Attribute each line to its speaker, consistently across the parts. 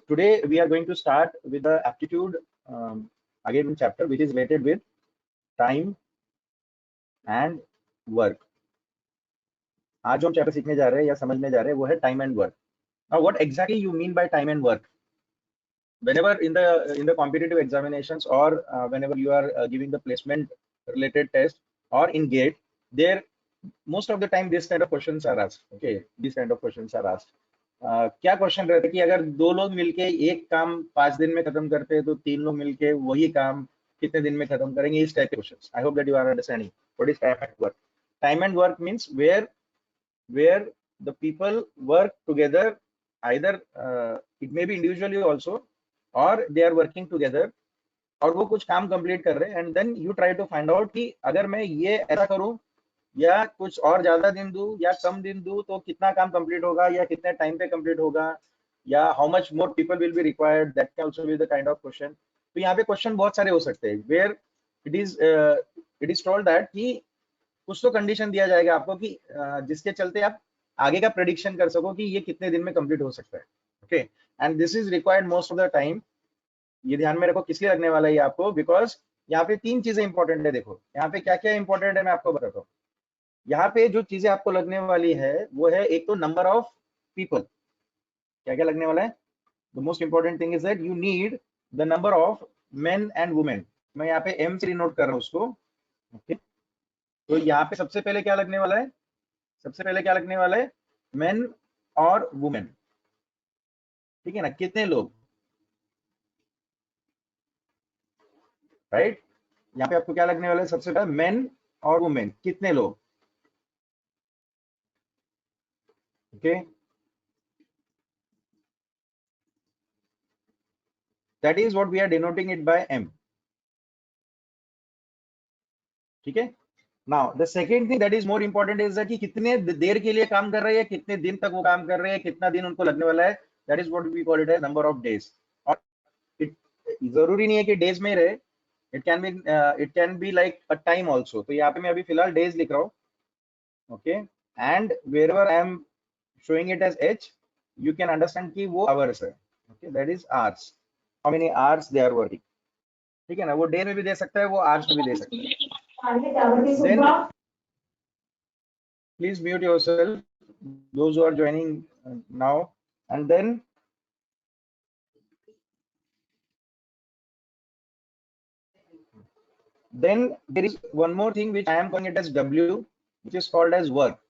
Speaker 1: today we are going to start with the aptitude again chapter which is related with time and work. आज जो हम chapter सीखने जा रहे हैं या समझने जा रहे हैं वो है time and work. Now what exactly you mean by time and work? Whenever in the competitive examinations or whenever you are giving the placement related test or in GATE, there most of the time this kind of questions are asked. Okay, these kind of questions are asked. क्या question रहता है कि अगर दो लोग मिलके एक काम 5 दिन में खत्म करते हैं तो 3 लोग मिलके वही काम कितने दिन में खत्म करेंगे, इस टाइप के questions. I hope that you are understanding what is time and work. Time and work means where the people work together, either it may be individually also or they are working together और वो कुछ काम complete कर रहे हैं and then you try to find out कि अगर मैं ये ऐसा करूं या कुछ और ज्यादा दिन दूं या कम दिन दूं तो कितना काम कंप्लीट होगा या कितने टाइम पे कंप्लीट होगा या how much more people will be required. That can also be the kind of question. तो यहाँ पे क्वेश्चन बहुत सारे हो सकते हैं where it is told that कि कुछ तो कंडीशन दिया जाएगा आपको कि जिसके चलते आप आगे का प्रेडिक्शन कर सको कि ये कितने दिन में कंप्लीट हो सकता है. Okay, and this is required most of the time. ये ध्यान में रखो किसलिए लगने वाला है आपको, बिकॉज यहाँ पे 3 चीजें इंपॉर्टेंट है. देखो यहाँ पे क्या क्या इंपॉर्टेंट है मैं आपको बताता हूँ. यहाँ पे जो चीजें आपको लगने वाली है वो है एक तो नंबर ऑफ पीपल. क्या क्या लगने वाला है? The most important thing is that you need the number of main and women. मैं यहाँ पे एम से नोट कर रहा हूँ उसको. ओके, तो यहाँ पे सबसे पहले क्या लगने वाला है? सबसे पहले क्या लगने वाला है? मेन और वुमेन. ठीक है ना, कितने लोग, राइट? यहाँ पे आपको क्या लगने वाला है? सबसे पहले मेन और वुमेन, कितने लोग. Okay, that is what we are denoting it by M. ठीक है. Now the second thing that is more important is that कि कितने देर के लिए काम कर रहे हैं, कितने दिन तक वो काम कर रहे हैं, कितना दिन उनको लगने वाला है. That is what we call it as number of days. और जरूरी नहीं है कि डेज में रहे, it can be like a time also. तो यहाँ पे मैं अभी फिलहाल डेज लिख रहा हूँ. Okay, and wherever I am showing it as H you can understand कि वो आवर्स है. Okay, that is hours, how many hours they are working. ठीक है ना, वो डे में भी दे सकता है, वो आवर्स में भी दे सकता है. Then please mute yourself, those who are joining now, and then there is one more thing which I am calling it as W, which is called as work.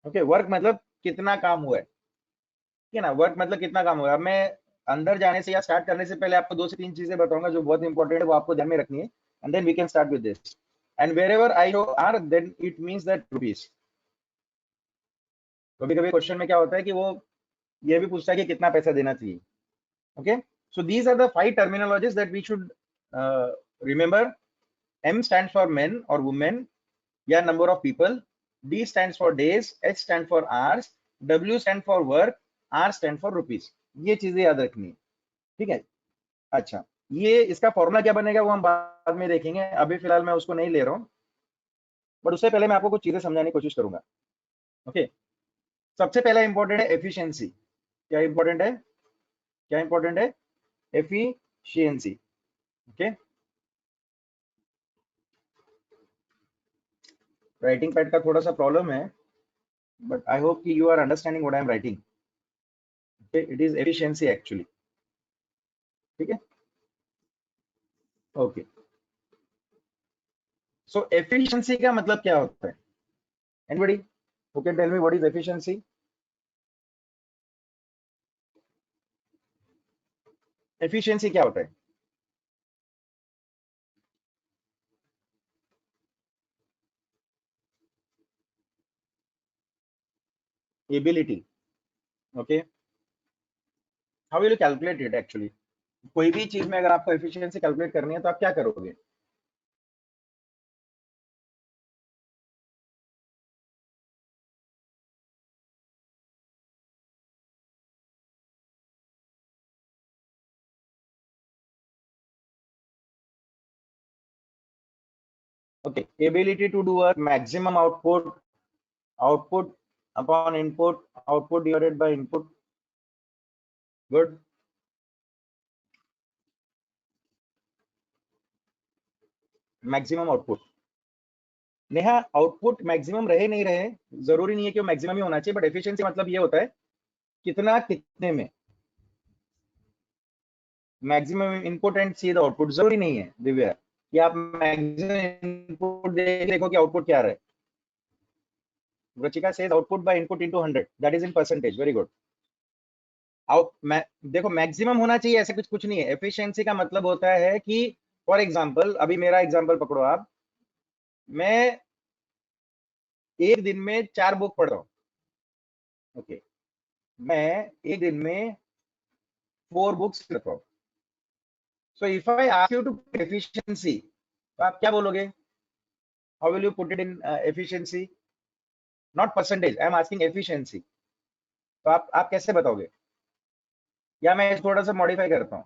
Speaker 1: Okay, work मतलब कितना काम हुआ है. ठीक है ना, वर्क मतलब कितना काम हुआ है. अब मैं अंदर जाने से या स्टार्ट करने से पहले आपको 2 से 3 चीजें बताऊंगा जो बहुत इंपॉर्टेंट है, वो आपको ध्यान में रखनी है. And then we can start with this. And wherever I R then it means that rupees. कभी कभी क्वेश्चन में क्या होता है कि वो ये भी पूछता है कि कितना पैसा देना चाहिए. Okay, so these are the 5 terminologies that we should remember. M stands for men or women, या number of people. D stands for days, H stands for hours, W stands for work, R stands for rupees. ये चीजें याद रखनी है. ठीक है. अच्छा, ये इसका फॉर्मूला क्या बनेगा वो हम बाद में देखेंगे, अभी फिलहाल मैं उसको नहीं ले रहा हूँ. बट उससे पहले मैं आपको कुछ चीजें समझाने की कोशिश करूंगा. ओके, सबसे पहला इंपॉर्टेंट है एफिशिएंसी. क्या इंपॉर्टेंट है? क्या इंपॉर्टेंट है? एफिशिएंसी. ओके, राइटिंग पैड का थोड़ा सा प्रॉब्लम है, बट आई होप कि you are understanding what I am writing. Okay, it is efficiency actually. ठीक है. ओके, सो एफिशिएंसी का मतलब क्या होता है? Anybody who can tell me what is efficiency? Efficiency क्या होता है? Ability. Okay, how will you calculate it actually? कोई भी चीज में अगर आपको एफिशिएंसी कैलकुलेट करनी है तो आप क्या करोगे? Okay, ability to do a maximum output upon input, output divided by input. Good. Maximum output. Neha, output maximum रहे नहीं रहे, जरूरी नहीं है कि वो मैक्सिमम ही होना चाहिए, बट एफिशिएंसी मतलब ये होता है कितना कितने में, maximum input and see the output. जरूरी नहीं है दिव्या कि आप मैक्सिमम इनपुट देखो कि आउटपुट क्या आ रहा है। Ruchika says output by input into 100, that is in percentage. Very good. Out देखो मैक्सिमम होना चाहिए ऐसा कुछ कुछ नहीं है। एफिशिएंसी का मतलब होता है कि फॉर एग्जांपल, अभी मेरा एग्जांपल पकड़ो आप, मैं एक दिन में 4 बुक पढ़ रहा हूँ। ओके, मैं एक दिन में 4 बुक्स पढ़ता हूँ। So if I ask you to efficiency, तो आप क्या बोलोगे? How will you put it in efficiency? Not percentage, I am asking efficiency. तो आप कैसे बताओगे? या मैं थोड़ा सा मॉडिफाई करता हूँ,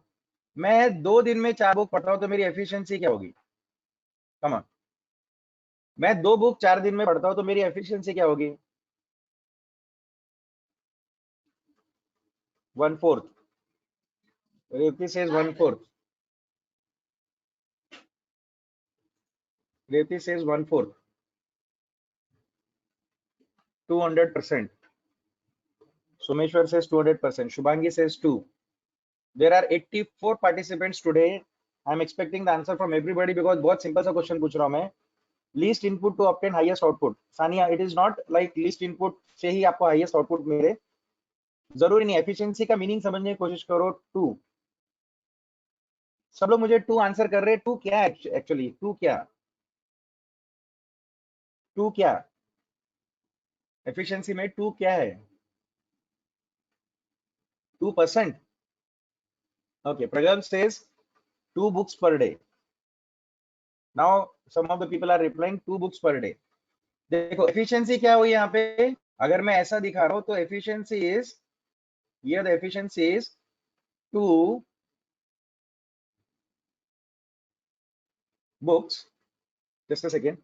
Speaker 1: मैं 2 दिन में 4 बुक पढ़ता हूँ, तो मेरी एफिशिएंसी क्या होगी? Come on. मैं 2 बुक 4 दिन में पढ़ता हूँ, तो मेरी एफिशिएंसी क्या होगी? 1/4। Revathi says 1/4। Revathi says 1/4। 200%। Sumeshwar says 200%. Shubhangi says 2. There are 84 participants today. I'm expecting the answer from everybody because बहुत simple सा question पूछ रहा हूँ मैं. Least input to obtain highest output. Sania, it is not like least input से ही आपको highest output मिले. जरूरी नहीं. Efficiency का meaning समझने की कोशिश करो. 2. सब लोग मुझे 2 आंसर कर रहे हैं. 2 क्या है एक्चुअली? 2 क्या? 2 क्या? Efficiency में 2 क्या है? 2%. Okay. Pragam says 2 books per day. Now some of the people are replying 2 books per day. देखो एफिशिएंसी क्या हुई यहाँ पे? अगर मैं ऐसा दिखा रहा हूं तो एफिशिएंसी इज, ये the efficiency is 2 books. Just a second.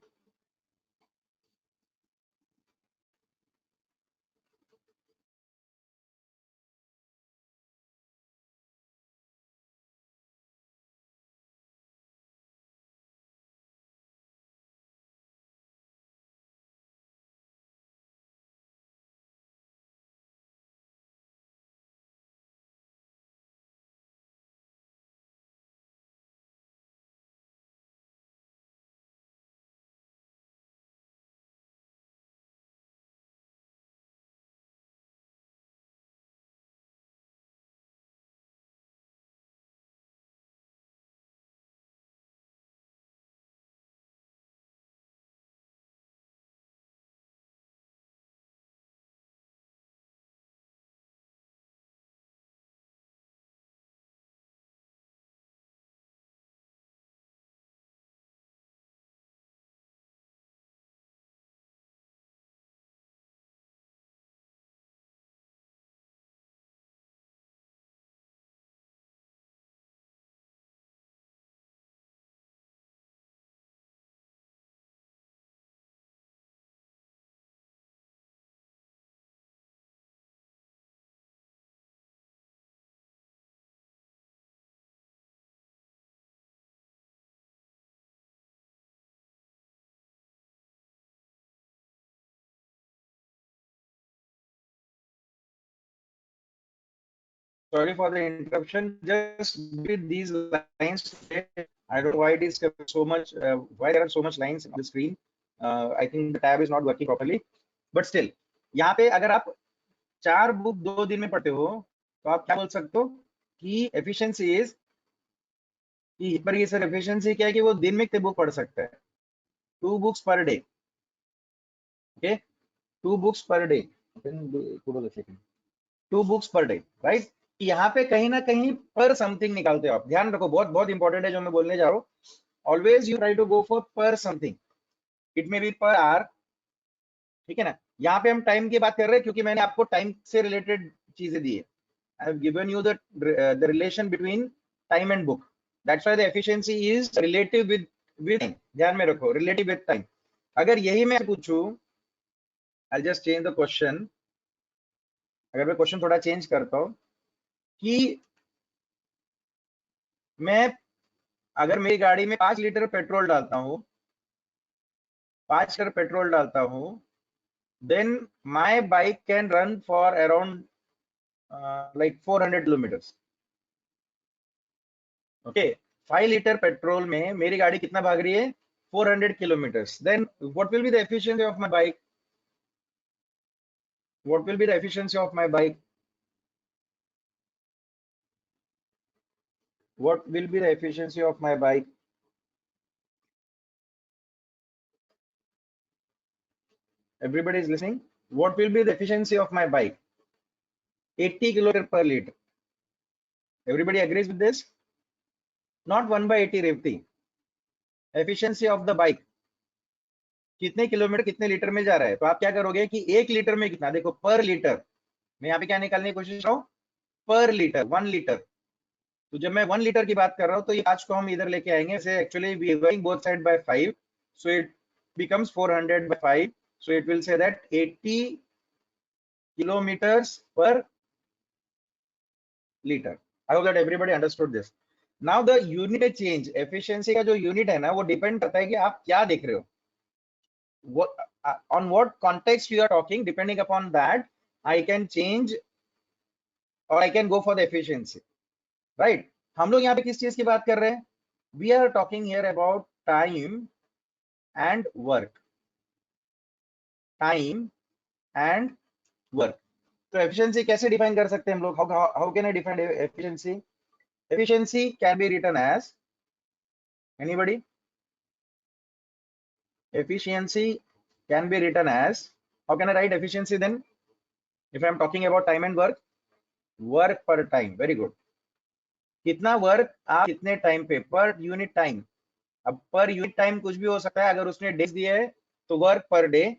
Speaker 1: Sorry for the interruption. Just read these lines today. I don't know why it is so much, why there are so much lines on the screen. I think the tab is not working properly. But still, यहाँ पे अगर आप 4 book 2 दिन में पढ़ते हो, तो आप क्या बोल सकते हो कि एफिशिएंसी इज, कि पर ये सर एफिशिएंसी क्या है कि वो दिन में कितने बुक पढ़ सकता है? 2 books per day. Okay, 2 books per day. 2 books पर डे, राइट? यहाँ पे कहीं ना कहीं पर समथिंग निकालते हो आप. ध्यान रखो, बहुत बहुत इंपॉर्टेंट है जो मैं बोलने जा रहा हूँ. Always you try to go for per something. It may be per hour. ठीक है ना? यहाँ पे हम टाइम की बात कर रहे हैं क्योंकि मैंने आपको टाइम से रिलेटेड चीजें दी है. आई have given you the relation between time and book. That's why the efficiency is relative with time. ध्यान में रखो, रिलेटिव विद टाइम. अगर यही मैं पूछूं, I just change the question. अगर मैं क्वेश्चन थोड़ा चेंज करता हूँ, कि मैं अगर मेरी गाड़ी में 5 लीटर पेट्रोल डालता हूँ, 5 लीटर पेट्रोल डालता हूँ, then my bike can run for around like 400 kilometers. Okay, 5 litre petrol में मेरी गाड़ी कितना भाग रही है? 400 kilometers. Then what will be the efficiency of my bike? What will be the efficiency of my bike? What will be the efficiency of my bike? Everybody is listening. What will be the efficiency of my bike? 80 kilometer per liter. Everybody agrees with this? Not 1/80 Revti. Efficiency of the bike. कितने kilometre कितने litre में जा रहा है? तो आप क्या करोगे कि 1 लीटर में कितना, देखो पर लीटर, मैं यहाँ पे क्या निकालने की कोशिश कर रहा हूँ? पर लीटर, 1 लीटर। तो जब मैं 1 लीटर की बात कर रहा हूँ तो ये 5 को हम इधर लेके आएंगे, से actually we going both side by 5, so it becomes 400 by 5, so it will say that 80 kilometers per liter. I hope that everybody understood this. Now the unit change, efficiency का जो unit है ना, वो depend करता है कि आप क्या देख रहे हो, what on what context you are talking. Depending upon that I can change or I can go for the efficiency, right? हम लोग यहाँ पे किस चीज की बात कर रहे हैं? We are talking here about time and work. Time and work. तो efficiency कैसे define कर सकते हैं हम लोग? How can I define efficiency? Efficiency can be written as, anybody? Efficiency can be written as, how can I write efficiency then? If I am talking about time and work, work per time. Very good. कितना work आप कितने time पे, per unit time. अब per unit time कुछ भी हो सकता है, अगर उसने डेज दिए है तो वर्क पर डे,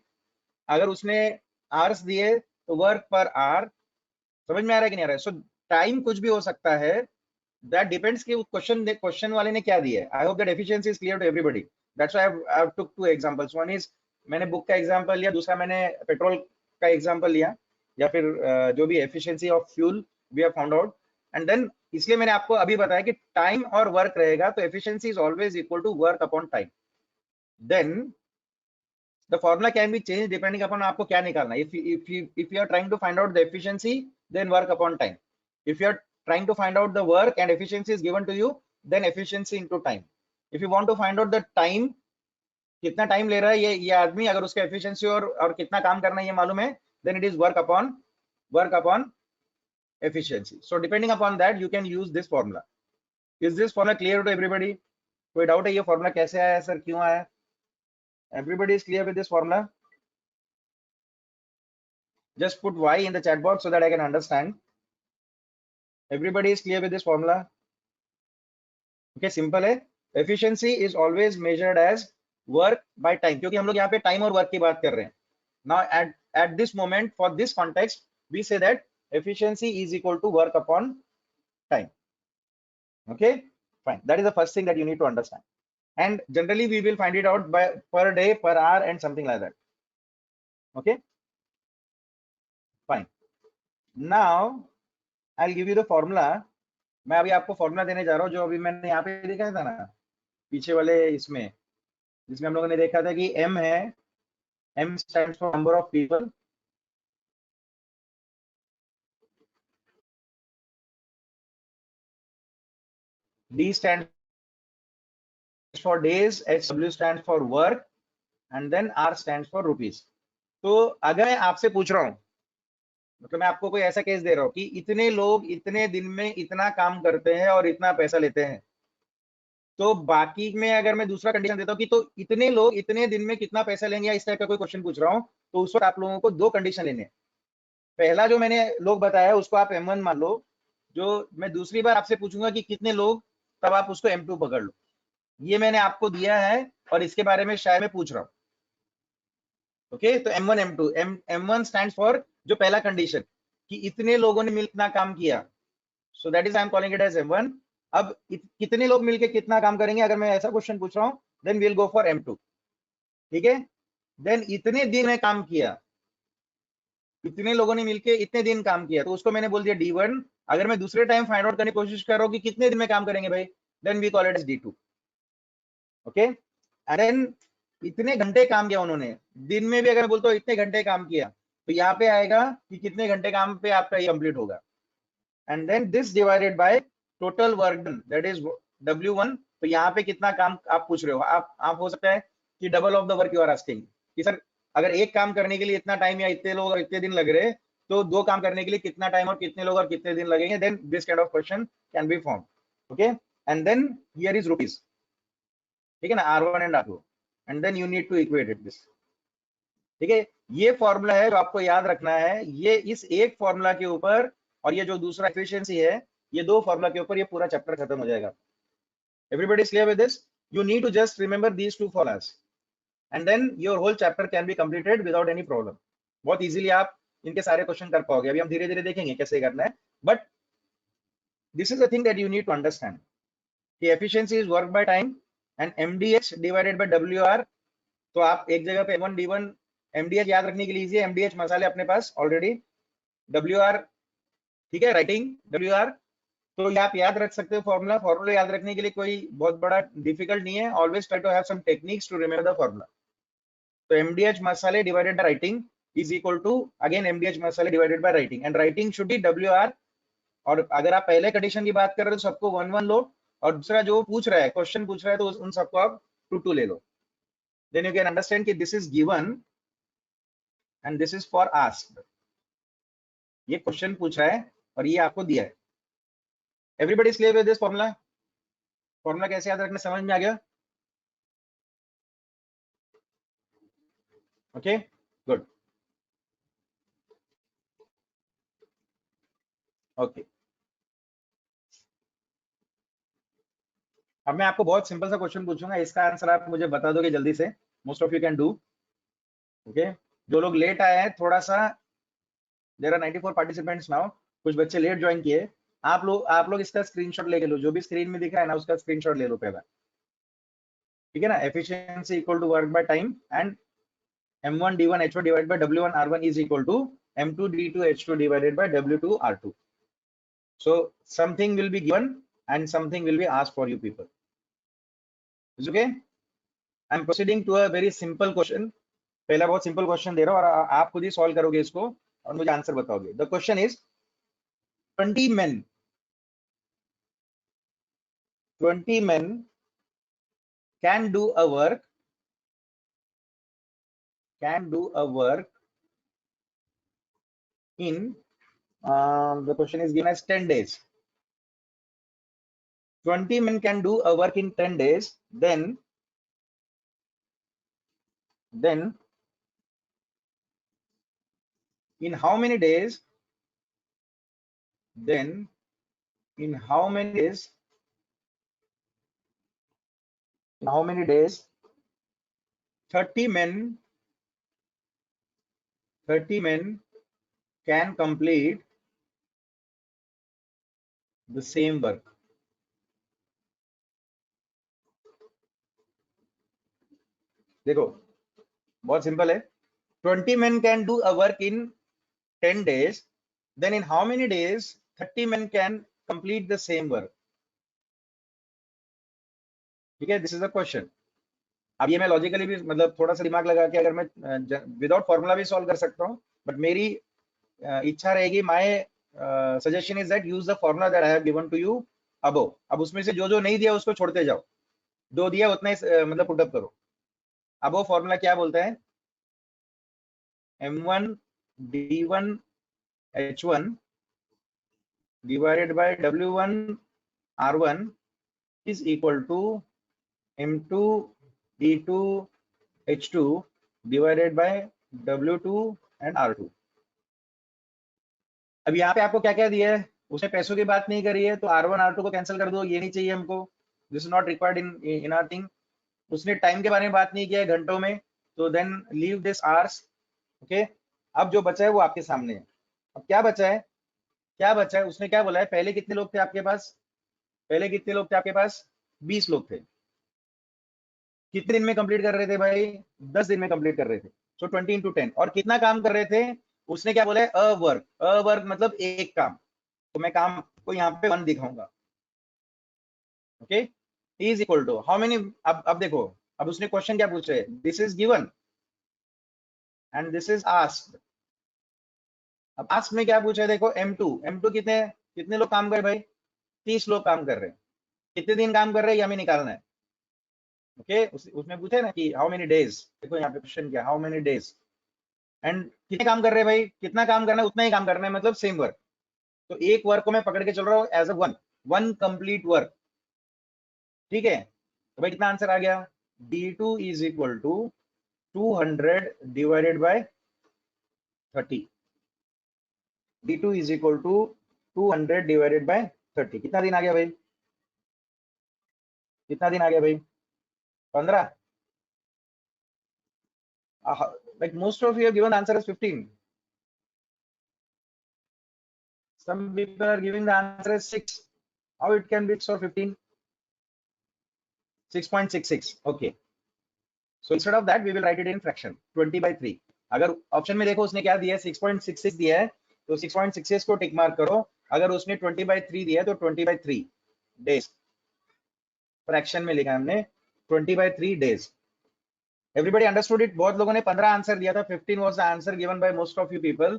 Speaker 1: अगर उसने आवर्स दिए तो वर्क पर आवर। समझ में आ रहा है कि नहीं आ रहा है? सो टाइम कुछ भी हो सकता है, दैट डिपेंड्स कि क्वेश्चन वाले ने क्या दिया है। I hope that efficiency is clear to everybody. That's why I have took 2 examples. One is मैंने बुक का एग्जांपल लिया, दूसरा मैंने पेट्रोल का एग्जांपल लिया, या फिर जो भी efficiency of fuel we have found out, and then इसलिए मैंने आपको अभी बताया कि टाइम और वर्क रहेगा तो efficiency is always equal to work upon time. Then the formula can be change depending upon आपको क्या निकालना है। if you are trying to find out the efficiency, then work upon time. If you are trying to find out the work and efficiency is given to you, then efficiency into time. If you want to find out the time, कितना time ले रहा है ये आदमी, अगर उसका efficiency और कितना काम करना है ये मालूम है, then it is work upon efficiency. So depending upon that you can use this formula. Is this formula clear to everybody? कोई डाउट है ये फॉर्मूला कैसे आया सर, क्यों आया? Everybody is clear with this formula? Just put Y in the chat box so that I can understand. Everybody is clear with this formula? Okay, simple है. Efficiency is always measured as work by time, क्योंकि हम लोग यहाँ पे time और work की बात कर रहे हैं. Now at this moment, for this context, we say that efficiency is equal to work upon time. Okay, fine. That is the first thing that you need to understand. And generally we will find it out by per day, per hour, and something like that. Okay, fine. Now I'll give you the formula. मैं अभी आपको formula देने जा रहा हूँ जो अभी मैंने यहाँ पे दिखाया था ना, पीछे वाले इसमें, जिसमें हम लोगों ने देखा था कि M है, M stands for number of people, D stands for days, SW stands for work, and then R stands for rupees. तो अगर मैं आपसे पूछ रहा हूँ, मतलब मैं आपको कोई ऐसा केस दे रहा हूँ कि इतने लोग इतने दिन में इतना काम करते हैं और इतना पैसा लेते हैं, तो बाकी में अगर मैं दूसरा कंडीशन देता हूँ कि तो इतने लोग इतने दिन में कितना पैसा लेंगे, या इस टाइप का कोई क्वेश्चन पूछ रहा हूँ, तो उस वक्त आप लोगों को 2 कंडीशन लेने हैं। पहला जो मैंने लोग बताया उसको आप M1 मान लो, जो मैं दूसरी बार आपसे पूछूंगा कि कितने लोग, तब आप उसको M2 पकड़ लो। ये मैंने आपको दिया है और इसके बारे में शायद मैं पूछ रहा हूँ। ओके, तो M1 M2, M1 stands for जो पहला कंडीशन कि इतने लोगों ने मिलकर कितना काम किया, so that is I am calling it as M1। अब कितने लोग मिलके कितना काम करेंगे, अगर मैं ऐसा क्वेश्चन पूछ रहा हूँ, then we will go for M2। ठीक है, देन इतने दिन में काम किया, इतने लोगों ने मिलके इतने दिन काम किया, तो उसको मैंने बोल दिया D1, अगर मैं दूसरे टाइम फाइंड आउट करने की कोशिश कर रहा हूँ कि कितने दिन में काम करेंगे भाई, then we call it as D2. Okay, and then इतने घंटे काम किया उन्होंने, दिन में भी अगर मैं बोलता हूँ इतने घंटे काम किया, तो यहाँ पे आएगा कि कितने घंटे काम पे आपका ये कंप्लीट होगा, and then this divided by total work done, that is W1. तो यहाँ पे कितना काम आप पूछ रहे हो, आप हो सकता है कि double of the work you are asking, कि सर अगर एक काम करने के लिए इतना टाइम या इतने लोग और इतने दिन लग रहे, तो दो काम करने के लिए कितना टाइम और कितने लोग और कितने दिन लगेंगे, then this kind of question can be form. Okay, and then here is rupees. ठीक है ना, R1 and R2, and then you need to equate it this. ठीक है, ये फॉर्मूला है जो आपको याद रखना है. ये इस एक फॉर्मूला के ऊपर और ये जो दूसरा एफिशिएंसी है, ये दो फॉर्मूला के ऊपर ये पूरा चैप्टर खत्म हो जाएगा. Everybody is clear with this? You need to just remember these two formulas and then your whole chapter can be completed without any problem. बहुत इजीली आप इनके सारे क्वेश्चन कर पाओगे. अभी हम धीरे धीरे देखेंगे कैसे करना है, but this is the thing that you need to understand कि efficiency is work by time and MDH divided by WR. तो आप एक जगह पे M1 D1 MDH याद रखने के लिए इजी है. MDH मसाले अपने पास ऑलरेडी, WR ठीक है, राइटिंग WR, तो ये आप याद रख सकते हो. फॉर्मूला याद रखने के लिए कोई बहुत बड़ा डिफिकल्ट नहीं है. Always try to have some techniques to remember the formula. तो MDH मसाले divided by writing is equal to again MDH मसाले divided by writing, and writing should be WR. और अगर आप पहले कंडीशन की बात कर रहे हो तो सबको 1 1 लो, और दूसरा जो पूछ रहा है, क्वेश्चन पूछ रहा है, तो उन सबको आप 2 2 ले लो. देन यू कैन अंडरस्टैंड कि this is given and this is for asked. ये क्वेश्चन पूछ रहा है और ये आपको दिया है. Everybody is clear with this formula? Formula कैसे याद रखना समझ में आ गया? Okay, good. ओके, अब मैं आपको बहुत सिंपल सा क्वेश्चन पूछूंगा, इसका आंसर आप मुझे बता दोगे जल्दी से. Most of you can do. Okay, जो लोग लेट आए हैं थोड़ा सा, देयर आर 94 पार्टिसिपेंट्स नाउ, कुछ बच्चे लेट ज्वाइन किए. आप लोग इसका स्क्रीनशॉट लेके लो, जो भी स्क्रीन में दिख रहा है ना उसका स्क्रीनशॉट ले लो पहला. ठीक है ना, efficiency equal to work by time and M1 D1 H1 divided by W1 R1 is equal to M2 D2 H2 divided by W2 R2. So something will be given and something will be asked for you people. Is okay? I'm proceeding to a very simple question. पहला बहुत simple question दे रहा हूँ और आप खुद ही solve करोगे इसको और मुझे आंसर बताओगे. The question is 20 men can do a work in the question is given as 10 days. 20 men can do a work in 10 days, then in how many days 30 men can complete the same work. देखो बहुत simple है. 20 men can do a work in 10 days, then in how many days 30 men can complete the same work. ठीक है, this is the question. अब ये मैं logically भी मतलब थोड़ा सा दिमाग लगा के अगर मैं विदाउट फॉर्मूला भी सॉल्व कर सकता हूँ, बट मेरी इच्छा रहेगी, my suggestion is that use the formula that I have given to you above. अब उसमें से जो जो नहीं दिया उसको छोड़ते जाओ, जो दिया उतना ही मतलब पुटअप करो. अबव फॉर्मूला क्या बोलता है? M1 D1 H1 divided by W1 R1 is equal to M2 D2 H2 divided by W2 and R2. अब यहाँ पे आपको क्या क्या दिया है? उसने पैसों की बात नहीं करी है, तो R1 R2 को कैंसिल कर दो, ये नहीं चाहिए हमको. This is not required in our thing. उसने टाइम के बारे में बात नहीं किया है, घंटों में, तो then leave this hours. Okay, अब जो बचा है वो आपके सामने है. अब क्या बचा है? उसने क्या बोला है? पहले कितने लोग थे आपके पास? 20 लोग थे. कितने दिन में कंप्लीट कर रहे थे भाई? 10 दिन में कंप्लीट कर रहे थे. सो 20 into 10. और कितना काम कर रहे थे? उसने क्या बोला है? अ वर्क मतलब एक काम. तो मैं काम को यहाँ पे 1 दिखाऊंगा। Okay, is equal to how many, अब देखो, अब उसने क्वेश्चन क्या पूछे, this is given and this is asked. अब आस्क में क्या पूछा है, देखो M2 कितने कितने लोग काम कर रहे भाई, 30 लोग काम कर रहे हैं, कितने दिन काम कर रहे हैं ये हमें निकालना है। ओके, उसमें पूछे ना कि हाउ मेनी डेज, देखो यहाँ पे क्वेश्चन क्या, हाउ मेनी डेज एंड कितने काम कर रहे हैं भाई, कितना काम करना है उतना ही काम करना है, मतलब सेम वर्क। तो एक वर्क को मैं पकड़ के चल रहा हूँ as a one complete work. ठीक है, तो भाई कितना आंसर आ गया, D2 is equal to 200 divided by 30। D2 is equal to 200 divided by 30, कितना दिन आ गया भाई, कितना दिन आ गया भाई, 15। Like most of you have given the answer as 15. Some people are giving the answer as 6. How it can be 6 or 15? 6.66. Okay. So instead of that, we will write it in fraction 20/3. अगर option में देखो उसने क्या दिया है, 6.66 दिया है, तो 6.66 को टिक मार्क करो। अगर उसने 20/3 दिया है तो 20/3 डेज, फ्रैक्शन में लिखा है हमने 20/3 डेज। Everybody understood it. बहुत लोगों ने 15 आंसर दिया था, 15 was the answer given by most of you people.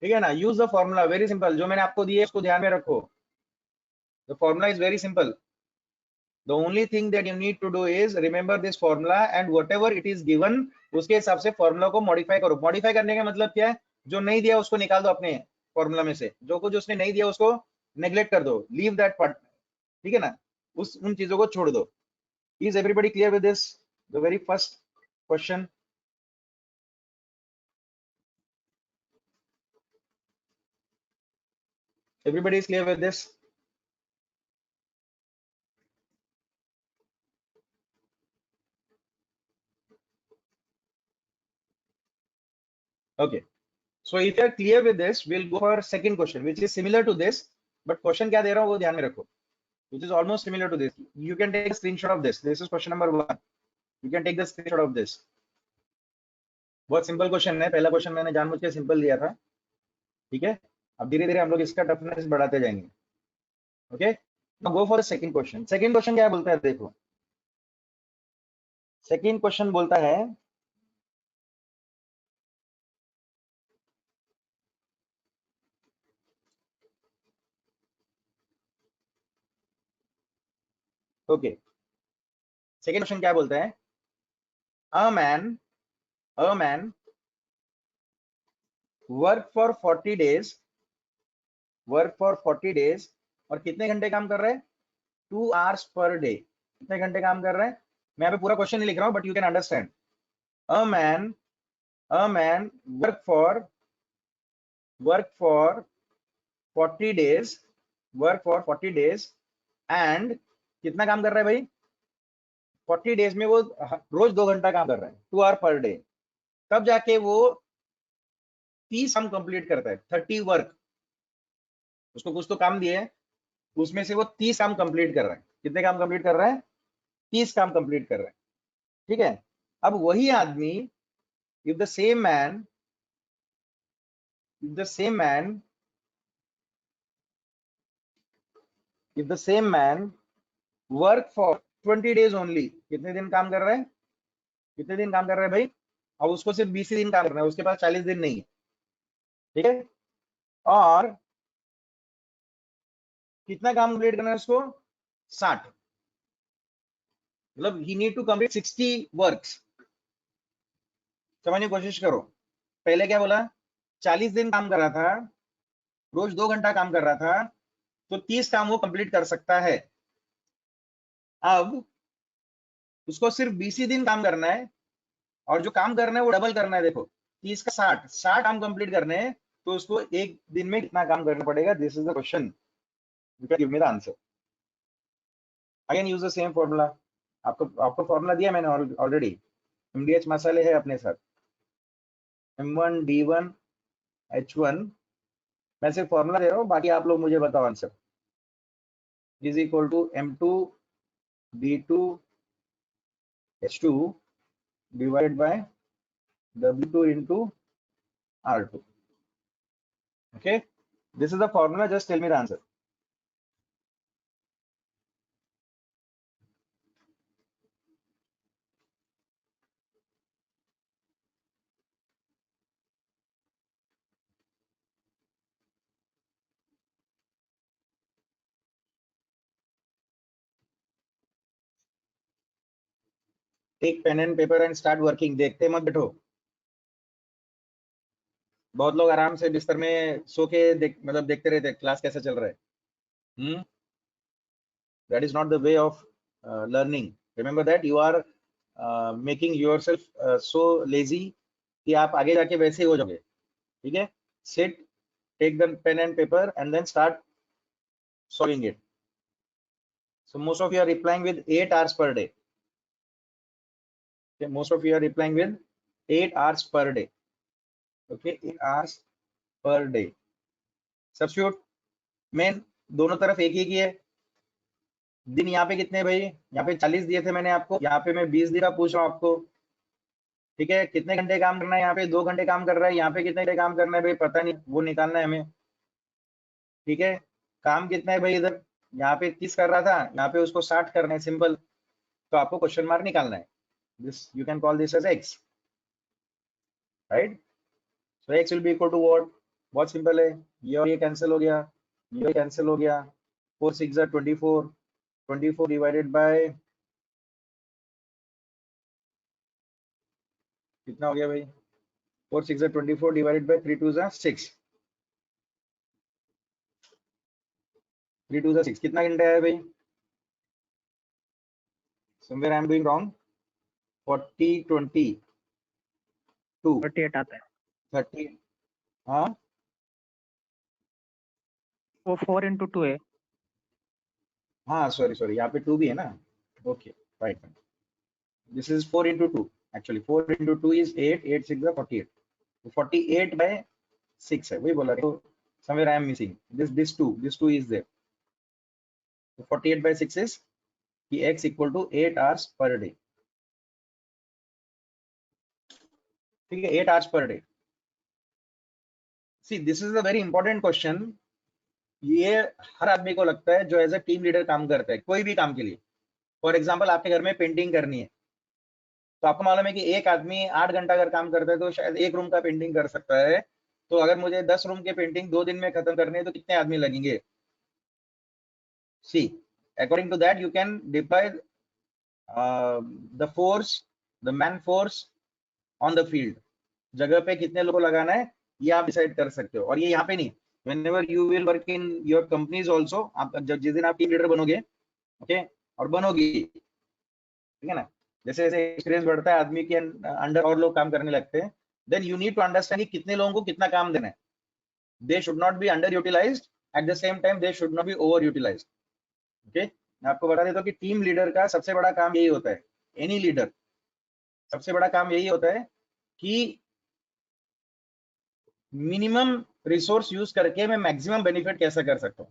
Speaker 1: ठीक है ना, use the formula, very simple, जो मैंने आपको दिए उसको ध्यान में रखो। The formula is very simple. The only thing that you need to do is remember this formula and whatever it is given उसके हिसाब से फॉर्मूला को मॉडिफाई करो। मॉडिफाई करने का मतलब क्या है, जो नहीं दिया उसको निकाल दो अपने फॉर्मूला में से, जो कुछ उसने नहीं दिया उसको नेग्लेक्ट कर दो, लीव दैट पार्ट। ठीक है ना, उन चीजों को छोड़ दो। Is everybody clear with this, the very first question? Everybody is clear with this? Okay. So if you are clear with this, we'll go for second question, which is similar to this, but question क्या दे रहा हूँ वो ध्यान में रखो, which is almost similar to this. You can take a screenshot of this. This is question number 1. You can take the screenshot of this. बहुत simple question है, पहला क्वेश्चन मैंने जानबूझ के सिंपल दिया था। ठीक है, अब धीरे धीरे हम लोग इसका टफनेस बढ़ाते जाएंगे। Okay, now go for second question. Second question क्या बोलता है, देखो सेकंड क्वेश्चन बोलता है ओके, सेकंड क्वेश्चन क्या बोलता है, a man work for 40 days, work for 40 days, और कितने घंटे काम कर रहे हैं, 2 आवर्स पर डे। कितने घंटे काम कर रहे हैं, मैं यहाँ पे पूरा क्वेश्चन नहीं लिख रहा हूँ, but you can understand. A man work for 40 days, work for 40 days and कितना काम कर रहा है भाई, 40 डेज में वो रोज 2 घंटा काम कर रहा है, 2 आवर पर डे। तब जाके वो 30 काम कंप्लीट करता है, 30 वर्क। उसको कुछ तो काम दिए, उसमें से वो 30 काम कंप्लीट कर रहा है। कितने काम कंप्लीट कर रहा है, 30 काम कंप्लीट कर रहा है। ठीक है, अब वही आदमी, if the same man if the same man if the same man work for 20 days only, कितने दिन काम कर रहा है, कितने दिन काम कर रहा है भाई, अब उसको सिर्फ 20 ही दिन काम करना है, उसके पास 40 दिन नहीं है। ठीक है, और कितना काम कंप्लीट करना है उसको, 60, मतलब ही नीड टू कंप्लीट 60 वर्क्स। समझने की कोशिश करो, पहले क्या बोला, 40 दिन काम कर रहा था, रोज 2 घंटा काम कर रहा था, तो 30 काम वो कंप्लीट कर सकता है। अब उसको सिर्फ 20 ही दिन काम करना है, और जो काम करना है वो डबल करना है। देखो 30 का 60 काम कंप्लीट करने हैं, तो उसको एक दिन में कितना काम करना पड़ेगा, this is the question, you can give me the answer. Again use the same formula, आपको फॉर्मूला दिया मैंने ऑलरेडी, एमडीएच मसाले है अपने साथ, M1 D1 H1, मैं सिर्फ फॉर्मूला दे रहा हूँ, बाकी आप लोग मुझे बताओ answer. Is equal to M2 D2 H2 divided by W2 into R2। ओके, This is the formula, just tell me the answer. Take pen and paper and start working. देखते मत बैठो. बहुत लोग आराम से बिस्तर में सो के मतलब देखते रहते क्लास कैसे चल रहा है. That is not the way of learning. Remember that you are making yourself so lazy कि आप आगे जाके वैसे ही हो जाओगे. ठीक है. Sit, take the pen and paper and then start solving it. So most of you are replying with 8 hours per day. Okay, most of you are replying with 8 hours per day. Okay, 8 hours per day. Substitute. Main दोनों तरफ एक ही है. दिन यहाँ पे कितने भाई? यहाँ पे 40 दिए थे मैंने आपको. यहाँ पे मैं 20 दिन का पूछ रहा हूँ आपको. ठीक है. कितने घंटे काम करना है? यहाँ पे 2 घंटे काम कर रहा है. यहाँ पे कितने घंटे काम करना है भाई? पता नहीं, वो निकालना है हमें. ठीक है. काम कितना है भाई? इधर यहाँ पे 30 कर रहा था, यहाँ पे उसको 60 करना है. सिंपल. तो आपको क्वेश्चन मार्क निकालना है. This you can call this as X, right? So X will be equal to what? बहुत सिंपल है. ये और ये कैंसिल हो गया, ये कैंसिल हो गया. 4 6 24. 24 डिवाइडेड बाय कितना हो गया भाई? 4 6 24 डिवाइडेड बाय 3 2 6. 3 2 6. कितना घंटे है भाई? somewhere I am doing wrong. 40 20 2
Speaker 2: 38 आता है.
Speaker 1: 30. हाँ,
Speaker 2: वो 4 into 2 है.
Speaker 1: हाँ, सॉरी, यहाँ पे 2 भी है ना. Okay, right. This is 4 into 2. Actually 4 into 2 is 8. 8 6 48. तो 48 by 6 है, वही बोला. तो somewhere I am missing this 2 is there. तो 48 by 6 is कि x equal to 8 hours per day. ठीक है, 8 hours per day. See, this is a very important question. ये हर आदमी को लगता है जो एज ए टीम लीडर काम करता है कोई भी काम के लिए. फॉर एग्जाम्पल, आपके घर में पेंटिंग करनी है, तो आपको मालूम है कि एक आदमी 8 घंटा अगर काम करता है तो शायद 1 रूम का पेंटिंग कर सकता है. तो अगर मुझे 10 रूम के पेंटिंग 2 दिन में खत्म करनी है तो कितने आदमी लगेंगे? See, according to that you can deploy the force, the man force on the field. जगह पे कितने लोगों को लगाना है ये आप डिसाइड कर सकते हो. और ये यहाँ पे नहीं, whenever you will work in your companies also, आप जब जिस दिन आप टीम लीडर बनोगे, ओके, और बनोगी, ठीक है ना, जैसे जैसे एक्सपीरियंस बढ़ता है आदमी के अंडर और लोग काम करने लगते हैं, then you need to understand कि कितने लोगों को कितना काम देना है. They should not be under utilized, at the same time they should not be over utilized. Okay, मैं आपको बता देता हूँ कि टीम लीडर का सबसे बड़ा काम यही होता है. एनी लीडर सबसे बड़ा काम यही होता है कि मिनिमम रिसोर्स यूज करके मैं मैक्सिमम बेनिफिट कैसे कर सकता हूँ.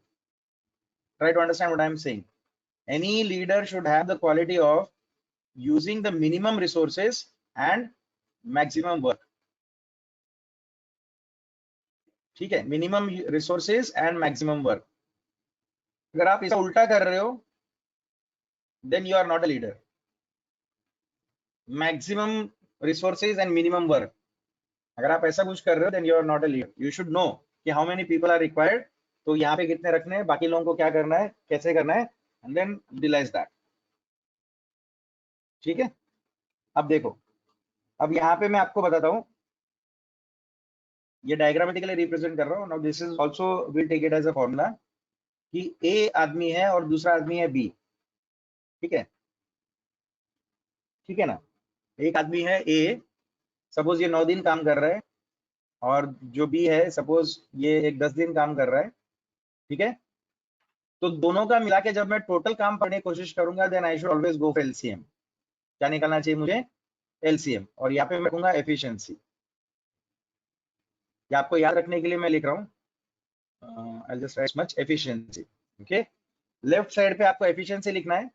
Speaker 1: Try to understand what I am saying. Any leader should have the quality of using the minimum resources and maximum work. ठीक है, minimum resources and maximum work. अगर आप इसका उल्टा कर रहे हो then you are not a leader. Maximum resources and minimum work. अगर आप ऐसा कुछ कर रहे हो then you are not a leader. You should know कि how many people are required. तो यहाँ पे कितने रखने हैं, बाकी लोगों को क्या करना है, कैसे करना है, and then utilize that. ठीक है. अब देखो, अब यहाँ पे मैं आपको बताता हूँ, ये डायग्रामेटिकली रिप्रेजेंट कर रहा हूँ. Now this is also will take it as a formula कि ए आदमी है और दूसरा आदमी है बी. ठीक है, ठीक है ना. एक आदमी है ए, सपोज ये 9 दिन काम कर रहा है, और जो बी है सपोज ये एक 10 दिन काम कर रहा है. ठीक है, तो दोनों का मिला के जब मैं टोटल काम पढ़ने की कोशिश करूंगा then I should always go for LCM. क्या निकालना चाहिए मुझे? एलसीएम. और यहाँ पे मैं रखूंगा एफिशिएंसी. ये आपको याद रखने के लिए मैं लिख रहा हूँ. I'll just write much efficiency. Okay, left side पे आपको एफिशिएंसी लिखना है.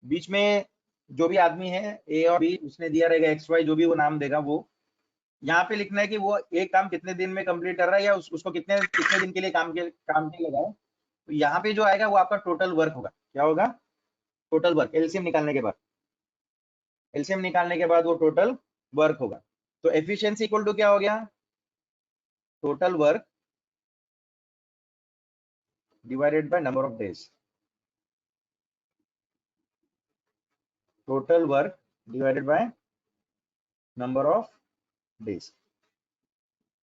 Speaker 1: बीच में जो भी आदमी है ए और बी, उसने दिया रहेगा एक्स वाई, जो भी वो नाम देगा वो. यहाँ पे लिखना है कि वो एक काम कितने दिन में कंप्लीट कर रहा है या उसको कितने कितने दिन के लिए काम के लगा है। तो यहाँ पे जो आएगा वो आपका टोटल वर्क होगा। क्या होगा? Total work. एलसीएम निकालने के बाद, एलसीएम निकालने के बाद वो टोटल वर्क होगा। तो एफिशिएंसी इक्वल टू क्या हो गया? Total work divided by number of days. Total work divided by number of days.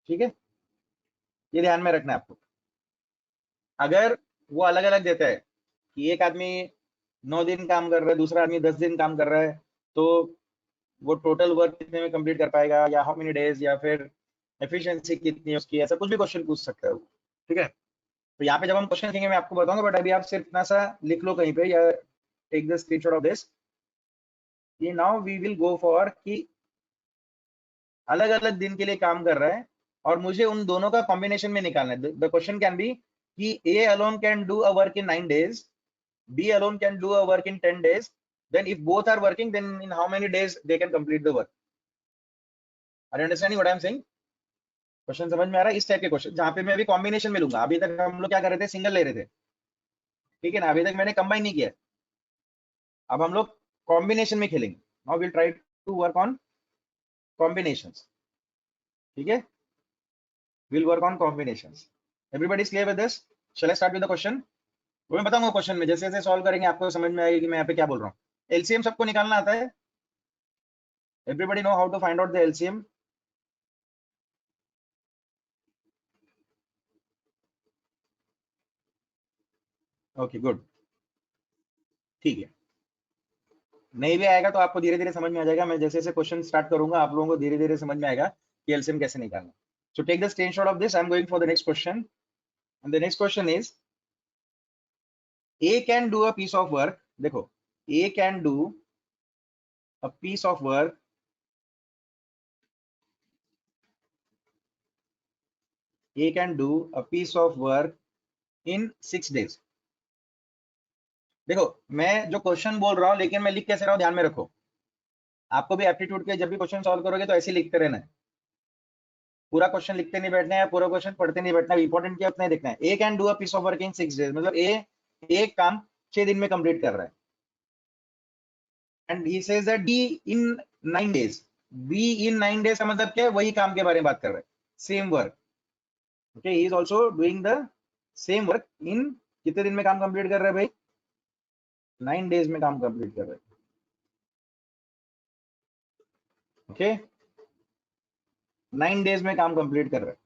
Speaker 1: ठीक है, ये ध्यान में रखना है आपको। अगर वो अलग अलग देता है कि एक आदमी 9 दिन काम कर रहा है, दूसरा आदमी 10 दिन काम कर रहा है, तो वो टोटल वर्क कितने में कंप्लीट कर पाएगा, या हाउ मेनी डेज, या फिर एफिशिएंसी कितनी है उसकी, ऐसा कुछ भी क्वेश्चन पूछ सकता है वो। ठीक है, तो यहाँ पे जब हम क्वेश्चन लिखेंगे मैं आपको बताऊंगा, बट अभी आप सिर्फ इतना सा लिख लो कहीं पे, या take the screenshot of this. कि now we will go for कि अलग अलग दिन के लिए काम कर रहा है और मुझे उन दोनों का कॉम्बिनेशन में निकालना है। द क्वेश्चन कैन बी कि A alone can do a work in 9 days, B alone can do a work in 10 days. Then if both are working, then in how many days they can complete the work? Are you understanding what I am saying? Question समझ में आ रहा है? इस type के question जहां पे मैं अभी कॉम्बिनेशन में लूंगा। अभी तक हम लोग क्या कर रहे थे? सिंगल ले रहे थे, ठीक है ना? अभी तक मैंने कंबाइन नहीं किया। अब हम लोग कॉम्बिनेशन में खेलेंगे। Now will try to work on combinations. ठीक है, will work on combinations. Everybody is clear with this? Shall I start with the question? वो मैं बताऊंगा क्वेश्चन में, जैसे जैसे सॉल्व करेंगे आपको समझ में आएगा कि मैं यहाँ पे क्या बोल रहा हूँ। एलसीएम सबको निकालना आता है? Everybody know how to find out the LCM? Okay good, ठीक है। नहीं भी आएगा तो आपको धीरे धीरे समझ में आ जाएगा। मैं जैसे जैसे क्वेश्चन स्टार्ट करूंगा आप लोगों को धीरे धीरे समझ में आएगा कि एलसीएम कैसे निकालना। So take the screenshot of this. I am going for the next question, and the next question is A can do a piece of work. देखो, A can do a piece of work A can do a piece of work in 6 days। देखो, मैं जो question बोल रहा हूँ लेकिन मैं लिख कैसे रहा हूँ ध्यान में रखो। आपको भी एप्टीट्यूड के जब भी क्वेश्चन सॉल्व करोगे तो ऐसे लिखते रहना है। पूरा क्वेश्चन लिखते नहीं बैठना है, पूरा क्वेश्चन पढ़ते नहीं बैठना है। इंपॉर्टेंट क्या उतना ही देखना है। A can do a piece of work in 6 days, मतलब ए एक काम 6 दिन में कंप्लीट कर रहा है। And he says that be in 9 days। Be in 9 days का मतलब क्या है? वही काम के बारे में बात कर रहा है, same work. Okay, he is also doing the same work in कितने दिन में काम कंप्लीट कर रहा है भाई? 9 days में काम कंप्लीट कर रहा है। ओके, 9 days में काम कंप्लीट कर रहा है।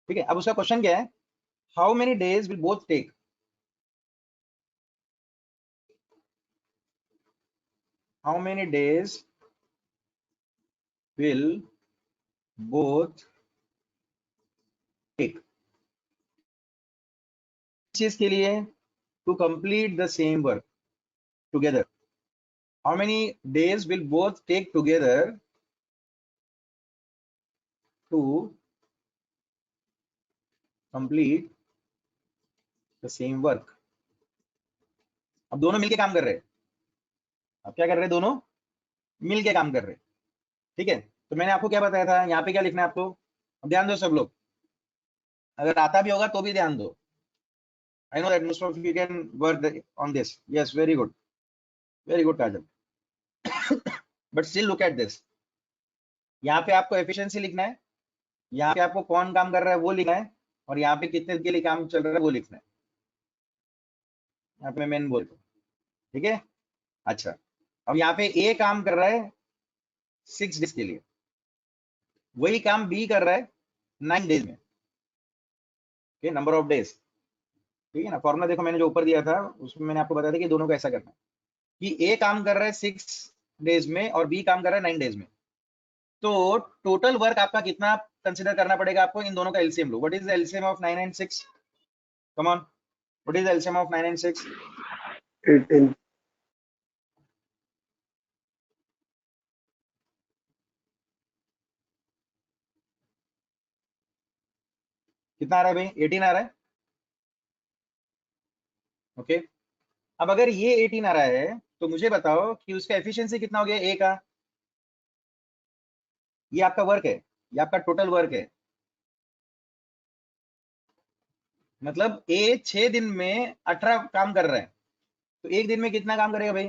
Speaker 1: ठीक है, अब उसका क्वेश्चन क्या है? How many days will both take? How many days will both take चीज के लिए to complete the same work together? How many days will both take together to complete the same work? अब दोनों मिलके काम कर रहे हैं। अब क्या कर रहे हैं? दोनों मिलके काम कर रहे हैं। ठीक है, तो मैंने आपको क्या बताया था? यहाँ पे क्या लिखना है आपको? अब ध्यान दो सब लोग, अगर आता भी होगा तो भी ध्यान दो। I know that most of you can work on this. Yes, very good Kajal. But still look at this. यहाँ पे आपको एफिशिएंसी लिखना है, यहाँ पे आपको कौन काम कर रहा है वो लिखना है, और यहाँ पे कितने के लिए काम चल रहा है वो लिखना है। यहाँ पे मैं बोल रहा हूँ, ठीक है? अच्छा, अब यहाँ पे ए काम कर रहा है 6 days के लिए, वही काम बी कर रहा है 9 days में। नंबर ऑफ डेज, ठीक है ना? फॉर्मूला देखो मैंने जो ऊपर दिया था उसमें मैंने आपको बताया था कि दोनों को ऐसा करना है कि ए काम कर रहा है 6 days में और बी काम कर रहा है 9 days में। तो टोटल वर्क आपका कितना कंसिडर करना पड़ेगा आपको? इन दोनों का LCM low. What is the LCM of 9 and 6? Come on, what is the LCM of 9 and 6?
Speaker 3: 18.
Speaker 1: कितना आ रहा है भाई? 18 आ रहा है। ओके, अब अगर ये 18 आ रहा है तो मुझे बताओ कि उसका एफिशिएंसी कितना हो गया ए का? ये आपका वर्क है, ये आपका टोटल वर्क है। मतलब ए 6 दिन में 18 काम कर रहा है, तो एक दिन में कितना काम करेगा भाई?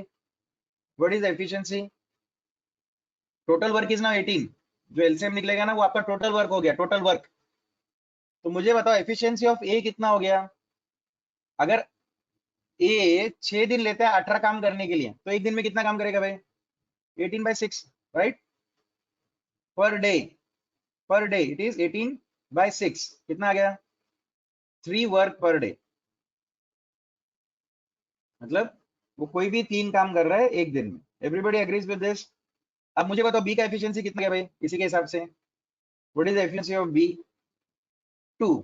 Speaker 1: What is efficiency? Total work is now 18, जो एलसीएम निकलेगा ना वो आपका टोटल वर्क हो गया, टोटल वर्क। तो मुझे बताओ एफिशिएंसी ऑफ ए कितना हो गया? अगर ए 6 दिन लेता है 18 काम करने के लिए, तो एक दिन में कितना काम करेगा भाई? 18/6, right? Per day it is 18/6। कितना आ गया? 3 वर्क पर डे। मतलब वो कोई भी 3 काम कर रहा है एक दिन में। Everybody agrees with this? अब मुझे बताओ बी का एफिशिएंसी कितना है भाई इसी के हिसाब से? What is efficiency of B? 2,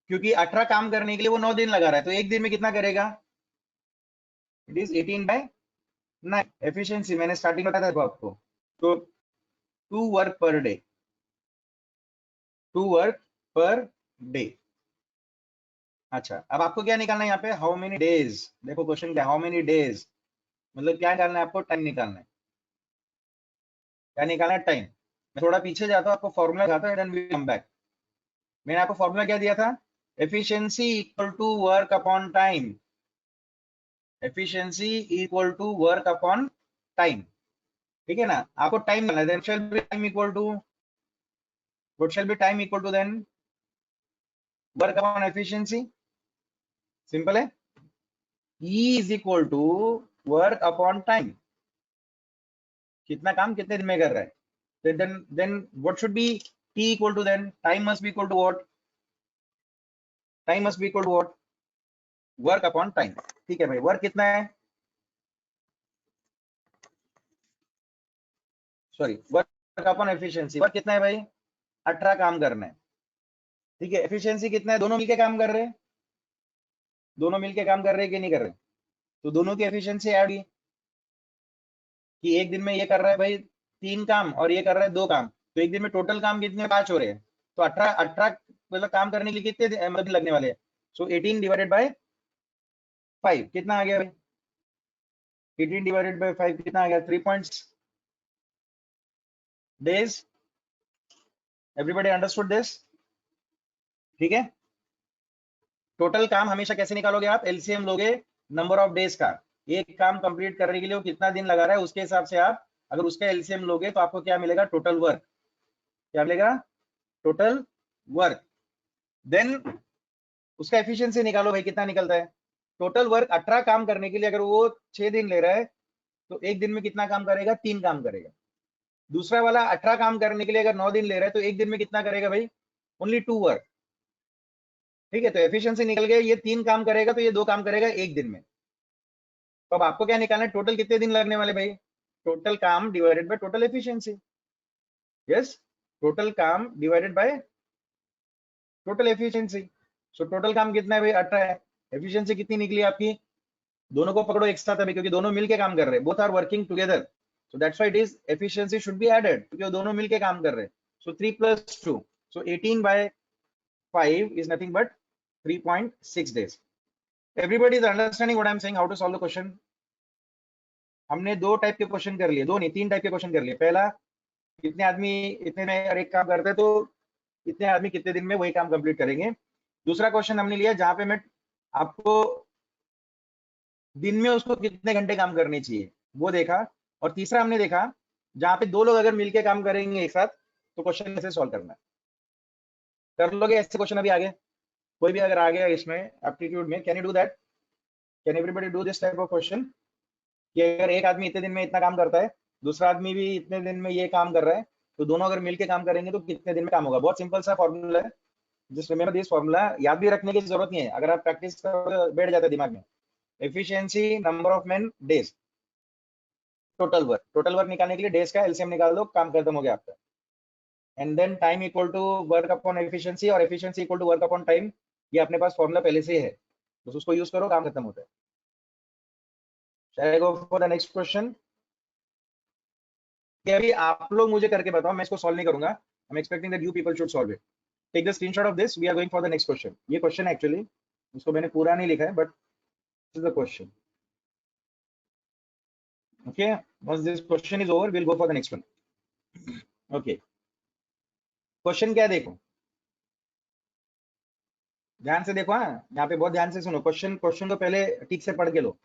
Speaker 1: क्योंकि 18 काम करने के लिए वो 9 दिन लगा रहा है, तो एक दिन में कितना करेगा? It is 18/9। एफिशिएंसी मैंने स्टार्टिंग में बताया था आपको। तो 2 work per day, 2 work per day. अच्छा, अब आपको क्या निकालना है यहाँ पे? How many days. देखो क्वेश्चन क्या, हाउ मेनी डेज, मतलब क्या निकालना है आपको? टाइम निकालना है। क्या निकालना है? टाइम। मैं थोड़ा पीछे जाता हूँ, आपको फॉर्मूला दिखाता हूँ, देन वी कम बैक। मैंने आपको फॉर्मूला क्या दिया था? Efficiency equal to work upon time. Efficiency equal to work upon time, ठीक है ना? आपको टाइम निकालना है, then shall be time equal to, what shall be time equal to then work upon efficiency. Simple है। E is equal to work upon time. कितना काम कितने दिन में कर रहा है, then what should be T equal to, then time must be equal to what? Time must be equal to what? Work upon time। ठीक है भाई, वर्क कितना है? Sorry, work upon efficiency. Work कितना है भाई? 18 काम करना है, ठीक है। एफिशिएंसी कितना है? दोनों मिलके काम कर रहे हैं, दोनों मिलके काम कर रहे हैं कि नहीं कर रहे? तो दोनों की एफिशिएंसी ऐड हुई कि एक दिन में ये कर रहा है भाई 3 काम और ये कर रहा है 2 काम, तो एक दिन में टोटल काम कितने? 5 हो रहे हैं। तो 18 मतलब काम करने के लिए कितने मतलब लगने वाले हैं? सो 18 डिवाइडेड बाय 5 कितना आ गया भाई? 18 डिवाइडेड बाय 5 कितना आ गया? 3 points days. Everybody understood this? ठीक है। टोटल काम हमेशा कैसे निकालोगे आप? एलसीएम लोगे नंबर ऑफ डेज का। एक काम कंप्लीट करने के लिए वो कितना दिन लगा रहा है उसके हिसाब से आप अगर उसका एलसीएम लोगे तो आपको क्या मिलेगा? Total work. क्या मिलेगा? Total work. देन उसका एफिशिएंसी निकालो भाई, कितना निकलता है? टोटल वर्क 18 काम करने के लिए अगर वो 6 दिन ले रहा है, तो एक दिन में कितना काम करेगा? 3 काम करेगा। दूसरा वाला 18 काम करने के लिए अगर 9 दिन ले रहा है, तो एक दिन में कितना करेगा भाई? Only 2 work. ठीक है, तो एफिशिएंसी निकल गया, ये 3 काम करेगा तो ये 2 काम करेगा एक दिन में। तो अब आपको क्या निकालना है? टोटल कितने दिन लगने वाले भाई? टोटल काम divided by total efficiency. Yes, total काम divided by total efficiency. So total काम कितना है भाई? 18 है। एफिशिएंसी कितनी निकली आपकी? दोनों को पकड़ो एक साथ अभी, क्योंकि दोनों मिलके काम कर रहे हैं, both are working together, so that's why it is efficiency should be added, क्योंकि वो दोनों मिलके काम कर रहे हैं। सो 3 + 2, सो 18/5 is nothing but 3.6 days. Everybody is understanding what I am saying, how to solve the question? हमने 2 टाइप के क्वेश्चन कर लिए, 2 नहीं 3 टाइप के क्वेश्चन कर लिए। पहला, कितने आदमी इतने में हर एक काम करते हैं, तो इतने आदमी कितने दिन में वही काम कंप्लीट करेंगे। दूसरा क्वेश्चन हमने लिया जहां पे मैं आपको दिन में उसको कितने घंटे काम करने चाहिए वो देखा। और तीसरा हमने देखा जहां पे 2 लोग अगर मिलके काम करेंगे एक साथ, तो क्वेश्चन कैसे सॉल्व करना है। कर लोगे ऐसे क्वेश्चन अभी आगे? कोई भी अगर आ गया इसमें एप्टीट्यूड में, can you do that? Can everybody do this type of question कि अगर एक आदमी इतने दिन में इतना काम करता है, दूसरा आदमी भी इतने दिन में ये काम कर रहा है, तो दोनों अगर मिलके काम करेंगे तो कितने दिन में काम होगा? बहुत सिंपल सा फॉर्मूला है, जस्ट रिमेंबर दिस फॉर्मूला। याद भी रखने की जरूरत नहीं है, अगर आप प्रैक्टिस कर बैठ जाते दिमाग में। Efficiency number of man days, total work निकालने के लिए डेज का एलसीएम निकाल दो, काम खत्म हो गया आपका। And then time equal to work upon efficiency, और efficiency equal to work upon time. ये अपने पास फॉर्मूला पहले से ही है, बस उसको यूज करो, काम खत्म होता है। Shall I go for the next question? अभी आप लोग मुझे करके बताओ, मैं इसको सॉल्व नहीं करूंगा। I'm expecting that you people should solve it. Take the screenshot of this. We are going for the next question. ये क्वेश्चन एक्चुअली उसको मैंने पूरा नहीं लिखा है, but this is the question. Okay, once this question is over, we'll go for the next one. Okay. Question क्या है देखो, ध्यान से देखो, हाँ यहाँ पे बहुत ध्यान से सुनो, क्वेश्चन को पहले ठीक से पढ़ के लो।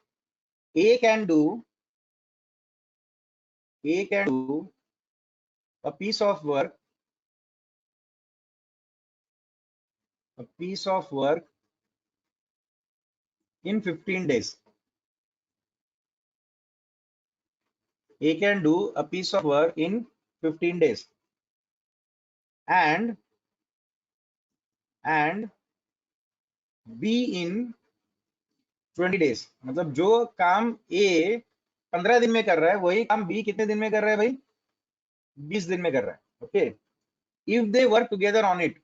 Speaker 1: A can do a piece of work in 15 days. A can do a piece of work in 15 days and B in 20 days. मतलब जो काम A 15 दिन में कर रहा है वही काम B कितने दिन में कर रहा है भाई? 20 दिन में कर रहा है। Okay, if they work together on it,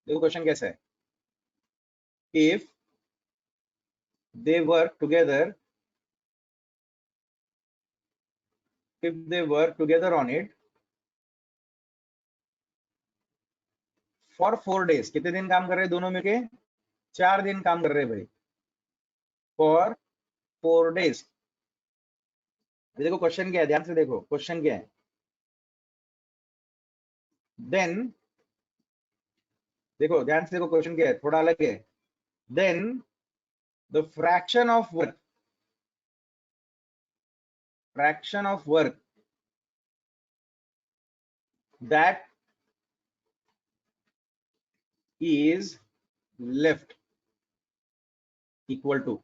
Speaker 1: देखो क्वेश्चन कैसा है, if they work together on it for 4 days, कितने दिन काम कर रहे हैं दोनों मिलके? 4 दिन काम कर रहे हैं भाई, फॉर 4 days। देखो क्वेश्चन क्या है, ध्यान से देखो क्वेश्चन क्या है, देन देखो ध्यान से देखो क्वेश्चन क्या है, थोड़ा अलग है। Then the fraction of work that is left equal to,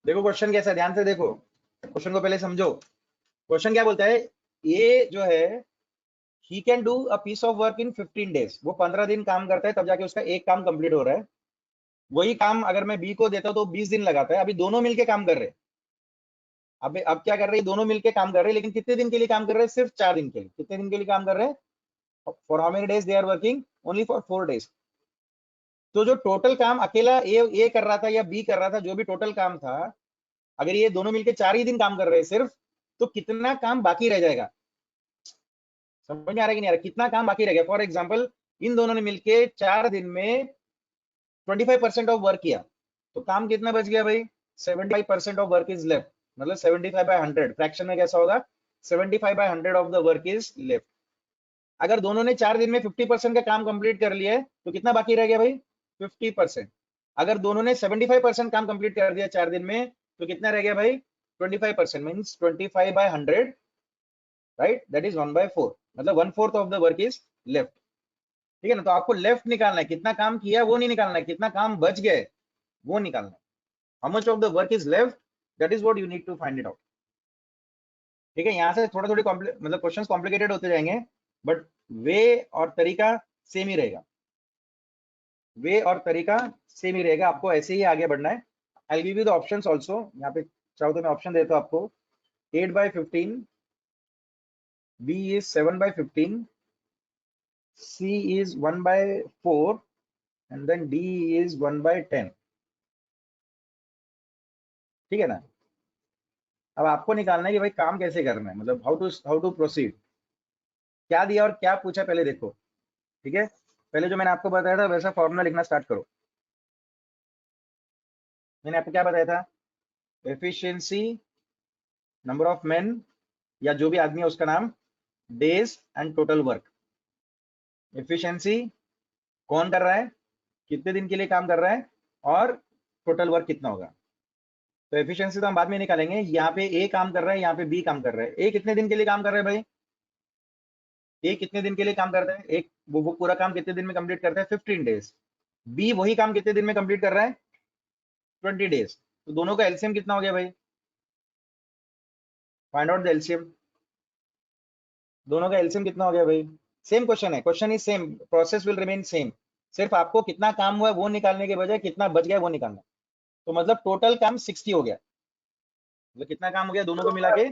Speaker 1: देखो क्वेश्चन कैसा है, ध्यान से देखो क्वेश्चन को पहले समझो। क्वेश्चन क्या बोलता है, ये जो है he can do a piece of work in 15 days, वो 15 दिन काम करता है तब जाके उसका एक काम कंप्लीट हो रहा है। वही काम अगर मैं बी को देता हूं तो 20 दिन लगाता है। अभी दोनों मिलके काम कर रहे हैं, अब क्या कर रहे हैं, दोनों मिलके काम कर रहे हैं, लेकिन कितने दिन के लिए काम कर रहे हैं? सिर्फ 4 दिन के लिए। कितने दिन के लिए काम कर रहे हैं? For how many days they are working? Only for 4 days। तो जो टोटल काम अकेला ए कर रहा था या बी कर रहा था, जो भी टोटल काम था, अगर ये दोनों मिलके 4 ही दिन काम कर रहे हैं सिर्फ, तो कितना काम बाकी रह जाएगा? समझ में आ रहा है कि नहीं आ रहा? कितना काम बाकी रह गया? फॉर एग्जाम्पल इन दोनों ने मिलके 4 दिन में 25% ऑफ वर्क किया, तो काम कितना बच गया भाई? 75% ऑफ वर्क इज लेफ्ट, मतलब 75/100। फ्रैक्शन में कैसा होगा? 75/100 of the work is left. अगर दोनों ने 4 दिन में 50% का काम कंप्लीट कर लिया है, तो कितना बाकी रह गया भाई? 50%। अगर दोनों ने 75% काम कंप्लीट कर दिया 4 दिन में, तो कितना रह गया भाई? 25%, मीन्स 25/100, राइट? दैट इज 1/4, मतलब 1/4 of the work is left. ठीक है ना? तो आपको लेफ्ट निकालना है, कितना काम किया वो नहीं निकालना है, कितना काम बच गए वो निकालना है। How much of the work is left, that is what you need to find it out. ठीक है, यहाँ से थोड़ा थोड़ी मतलब क्वेश्चंस कॉम्प्लिकेटेड होते जाएंगे, बट वे और तरीका सेम ही रहेगा, आपको ऐसे ही आगे बढ़ना है। I give you the options also, यहाँ पे चाहो तो मैं ऑप्शन देता हूँ आपको। 8/15, B is 7/15, C is 1/4, and then D is 1/10। ठीक है ना? अब आपको निकालना है कि भाई काम कैसे करना है, मतलब हाउ टू प्रोसीड। क्या दिया और क्या पूछा पहले देखो। ठीक है, पहले जो मैंने आपको बताया था वैसा फॉर्मूला लिखना स्टार्ट करो। मैंने आपको क्या बताया था? एफिशिएंसी, नंबर ऑफ मेन या जो भी आदमी है उसका नाम, days and total work. Efficiency कौन कर रहा है, कितने दिन के लिए काम कर रहा है, और टोटल वर्क कितना होगा। तो एफिशिएंसी तो हम बाद में निकालेंगे। यहाँ पे ए काम कर रहा है, यहाँ पे बी काम कर रहा है। ए कितने दिन के लिए काम कर रहा है भाई? ए कितने दिन के लिए काम करता है? एक वो पूरा काम कितने दिन में कंप्लीट करता है? 15 डेज। बी वही काम कितने दिन में कंप्लीट कर रहा है? 20 डेज। तो दोनों का एलसीएम कितना हो गया भाई? Find out the LCM. दोनों का एलसीएम कितना हो गया भाई? सेम क्वेश्चन है, question is same, process will remain same. सिर्फ आपको कितना काम हुआ है वो निकालने के बजाय कितना बच गया वो निकालना। तो मतलब टोटल काम 60 हो गया। मतलब कितना काम हो गया दोनों को मिला के?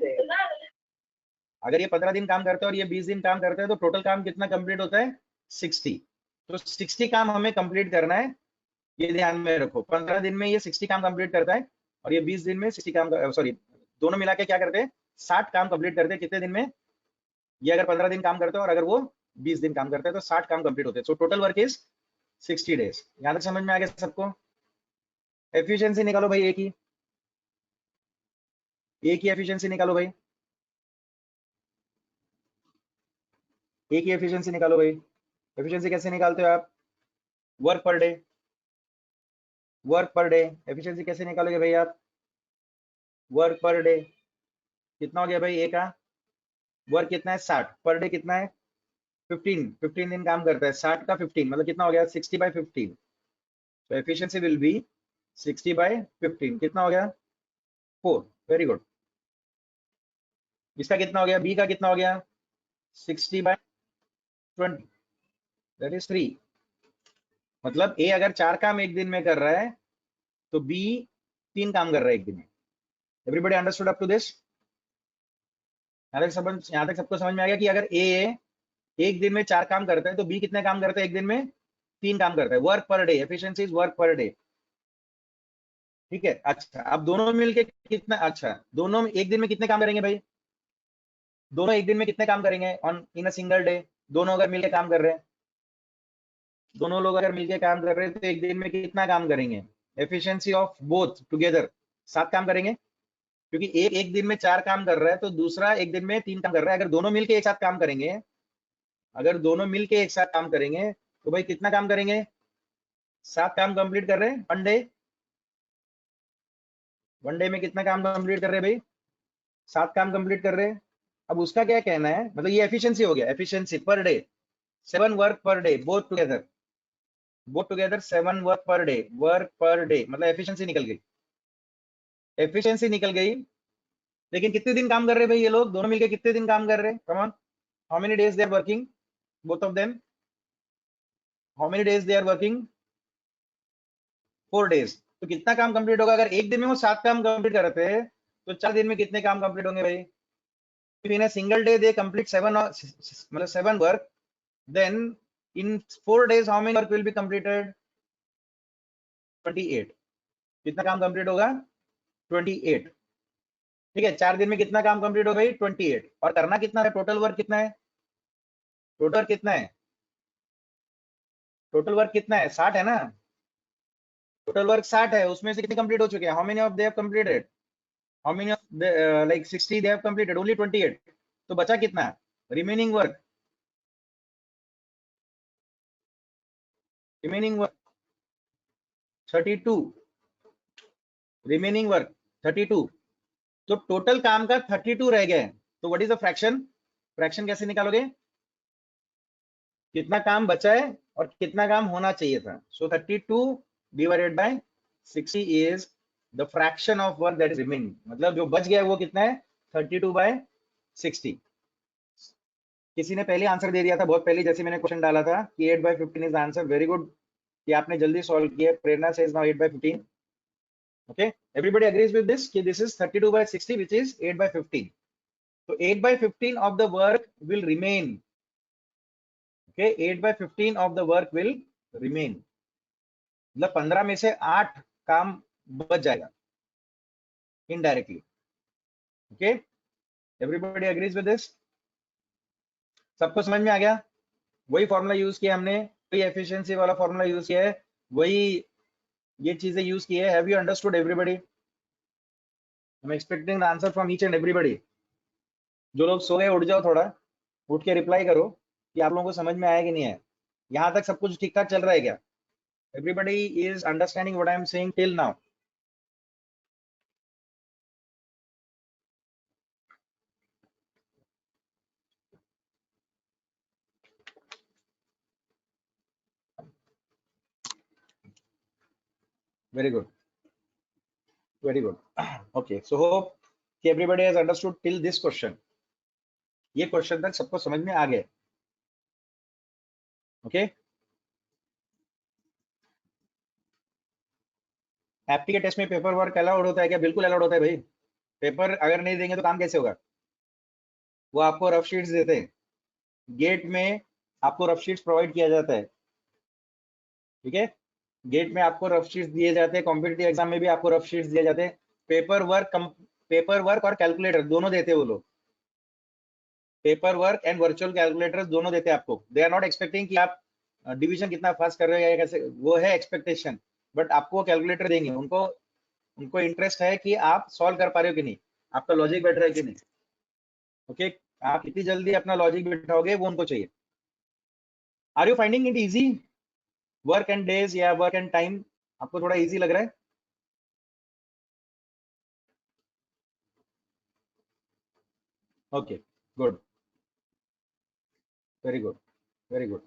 Speaker 1: अगर ये 15 दिन काम करते हैं और ये 20 दिन काम करते हैं, तो टोटल काम कितना कंप्लीट होता है? 60। तो 60 काम हमें कंप्लीट करना है, ये ध्यान में रखो। 15 दिन में ये 60 काम कंप्लीट करता है, और ये 20 दिन में 60 काम, सॉरी दोनों मिला के क्या करते हैं? 60 काम कंप्लीट करते हैं। कितने दिन में? ये अगर 15 दिन काम करते हैं और अगर वो 20 दिन काम करते हैं, तो 60 काम कंप्लीट होते हैं। So total work is 60 days. यहां तक समझ में आ गया सबको? एफिशिएंसी निकालो भाई, एक ही एफिशिएंसी निकालो भाई। ए की एफिशिएंसी निकालो भाई। एफिशिएंसी कैसे निकालते हो आप? Work per day, work per day. Efficiency कैसे निकालोगे भाई आप? Work per day. कितना हो गया भाई ए का? वर्क कितना है? 60। पर डे कितना है? 15। 15 दिन काम करता है, 60 का 15 मतलब कितना हो गया? 60/15। तो एफिशिएंसी विल बी 60/15। कितना हो गया? 4। Very good. इसका कितना हो गया? बी का कितना हो गया? 60/20, दैट इज 3। मतलब ए अगर 4 काम एक दिन में कर रहा है तो बी 3 काम कर रहा है एक दिन में। Everybody understood up to this? यहाँ तक सबको समझ में आ गया कि अगर ए एक दिन में 4 काम करता है तो बी कितने काम करता है एक दिन में? 3 काम करता है। Work per day, efficiency is work per day. ठीक है। अच्छा, अब दोनों मिलके कितना? अच्छा, दोनों एक दिन में कितने काम करेंगे भाई? दोनों एक दिन में कितने काम करेंगे on in a single day? दोनों अगर मिलके काम कर रहे हैं, दोनों लोग अगर मिलके काम कर रहे हैं तो एक दिन में कितना काम करेंगे? एफिशिएंसी ऑफ बोथ टुगेदर 7 काम करेंगे, क्योंकि एक एक दिन में 4 काम कर रहा है तो दूसरा एक दिन में 3 काम कर रहा है। अगर दोनों मिलके एक साथ काम करेंगे, अगर दोनों मिलके एक साथ काम करेंगे तो भाई कितना काम करेंगे? 7 काम कंप्लीट कर रहे हैं वन डे। वन डे में कितना काम कंप्लीट कर रहे हैं भाई? 7 काम कंप्लीट कर रहे हैं। अब उसका क्या कहना है, मतलब ये एफिशिएंसी हो गया। Efficiency per day 7 work per day, both together 7 work per day. Work per day मतलब एफिशिएंसी निकल गई। एफिशिएंसी निकल गई, लेकिन कितने दिन काम कर रहे हैं भाई ये लोग? दोनों मिलके कितने दिन काम कर रहे हैं? Come on, how many days they are working both of them? How many days they are working? 4 days. तो कितना काम कंप्लीट होगा? अगर एक दिन में वो 7 काम कंप्लीट करते हैं तो 4 दिन में कितने काम कंप्लीट होंगे भाई? In a single day they complete 7 मतलब 7 work, then in 4 days how many work will be completed? 28। कितना काम कंप्लीट होगा? 28। ठीक है। 4 दिन में कितना काम कंप्लीट होगा भाई? 28। और करना कितना है? टोटल वर्क कितना है? टोटल वर्क कितना है? टोटल वर्क कितना है? 60 है ना? टोटल वर्क 60 है, उसमें से कितने कंप्लीट हो चुके हैं? How many of they have completed? How many of like 60 they have completed? Only 28। तो बचा कितना? Remaining work, remaining work 32। Remaining work 32। तो टोटल काम का 32 रह गए। तो what is the fraction? Fraction कैसे निकालोगे? कितना काम बचा है और कितना काम होना चाहिए था। सो 32 divided by 60 is the fraction of work that is remaining. मतलब जो बच गया है वो कितना है? 32/60। किसी ने पहले आंसर दे दिया था बहुत पहले, जैसे मैंने क्वेश्चन डाला था कि 8/15 is the answer. Very good कि आपने जल्दी सॉल्व किया। प्रेरणा says now 8/15। okay, everybody agrees with this कि this is 32/60 which is 8/15. so 8/15 of the work will remain. okay, 8/15 of the work will remain, मतलब 15 में से 8 काम बच जाएगा indirectly. Okay, everybody agrees with this? सबको समझ में आ गया? वही फॉर्मूला यूज किया हमने, वही एफिशिएंसी वाला फॉर्मूला यूज किया है, वही ये चीजें यूज की है। Have you understood everybody? I am expecting the answer from each and everybody. जो लोग सो गए उठ जाओ, थोड़ा उठ के रिप्लाई करो कि आप लोगों को समझ में आया कि नहीं है। यहाँ तक सब कुछ ठीक ठाक चल रहा है क्या? Everybody is understanding what I am saying till now? Very good, very good. Okay, so hope कि everybody has understood till this question. ये क्वेश्चन तक सबको समझ में आ गए? ओके, एप्टी के टेस्ट में पेपर वर्क अलाउड होता है क्या? बिल्कुल अलाउड होता है भाई। पेपर अगर नहीं देंगे तो काम कैसे होगा? वो आपको रफ शीट्स देते हैं, गेट में आपको रफ शीट्स प्रोवाइड किया जाता है। ठीक है, गेट में आपको रफ शीट्स दिए जाते हैं, कॉम्पिटिटिव एग्जाम में भी आपको रफ शीट्स दिए जाते हैं। पेपर वर्क और कैलकुलेटर दोनों देते हैं वो लोग। Paper work and virtual calculators दोनों देते हैं आपको। दे आर नॉट एक्सपेक्टिंग कि आप डिवीजन कितना फास्ट कर रहे हो या कैसे, वो है एक्सपेक्टेशन, बट आपको कैलकुलेटर देंगे। उनको उनको इंटरेस्ट है कि आप सॉल्व कर पा रहे हो कि नहीं, आपका लॉजिक बैठ रहा है कि नहीं। ओके, आप कितनी जल्दी अपना लॉजिक बिठाओगे वो उनको चाहिए। Are you finding it easy? Work and days या वर्क एंड टाइम आपको थोड़ा इजी लग रहा है? Okay, good, very good, very good.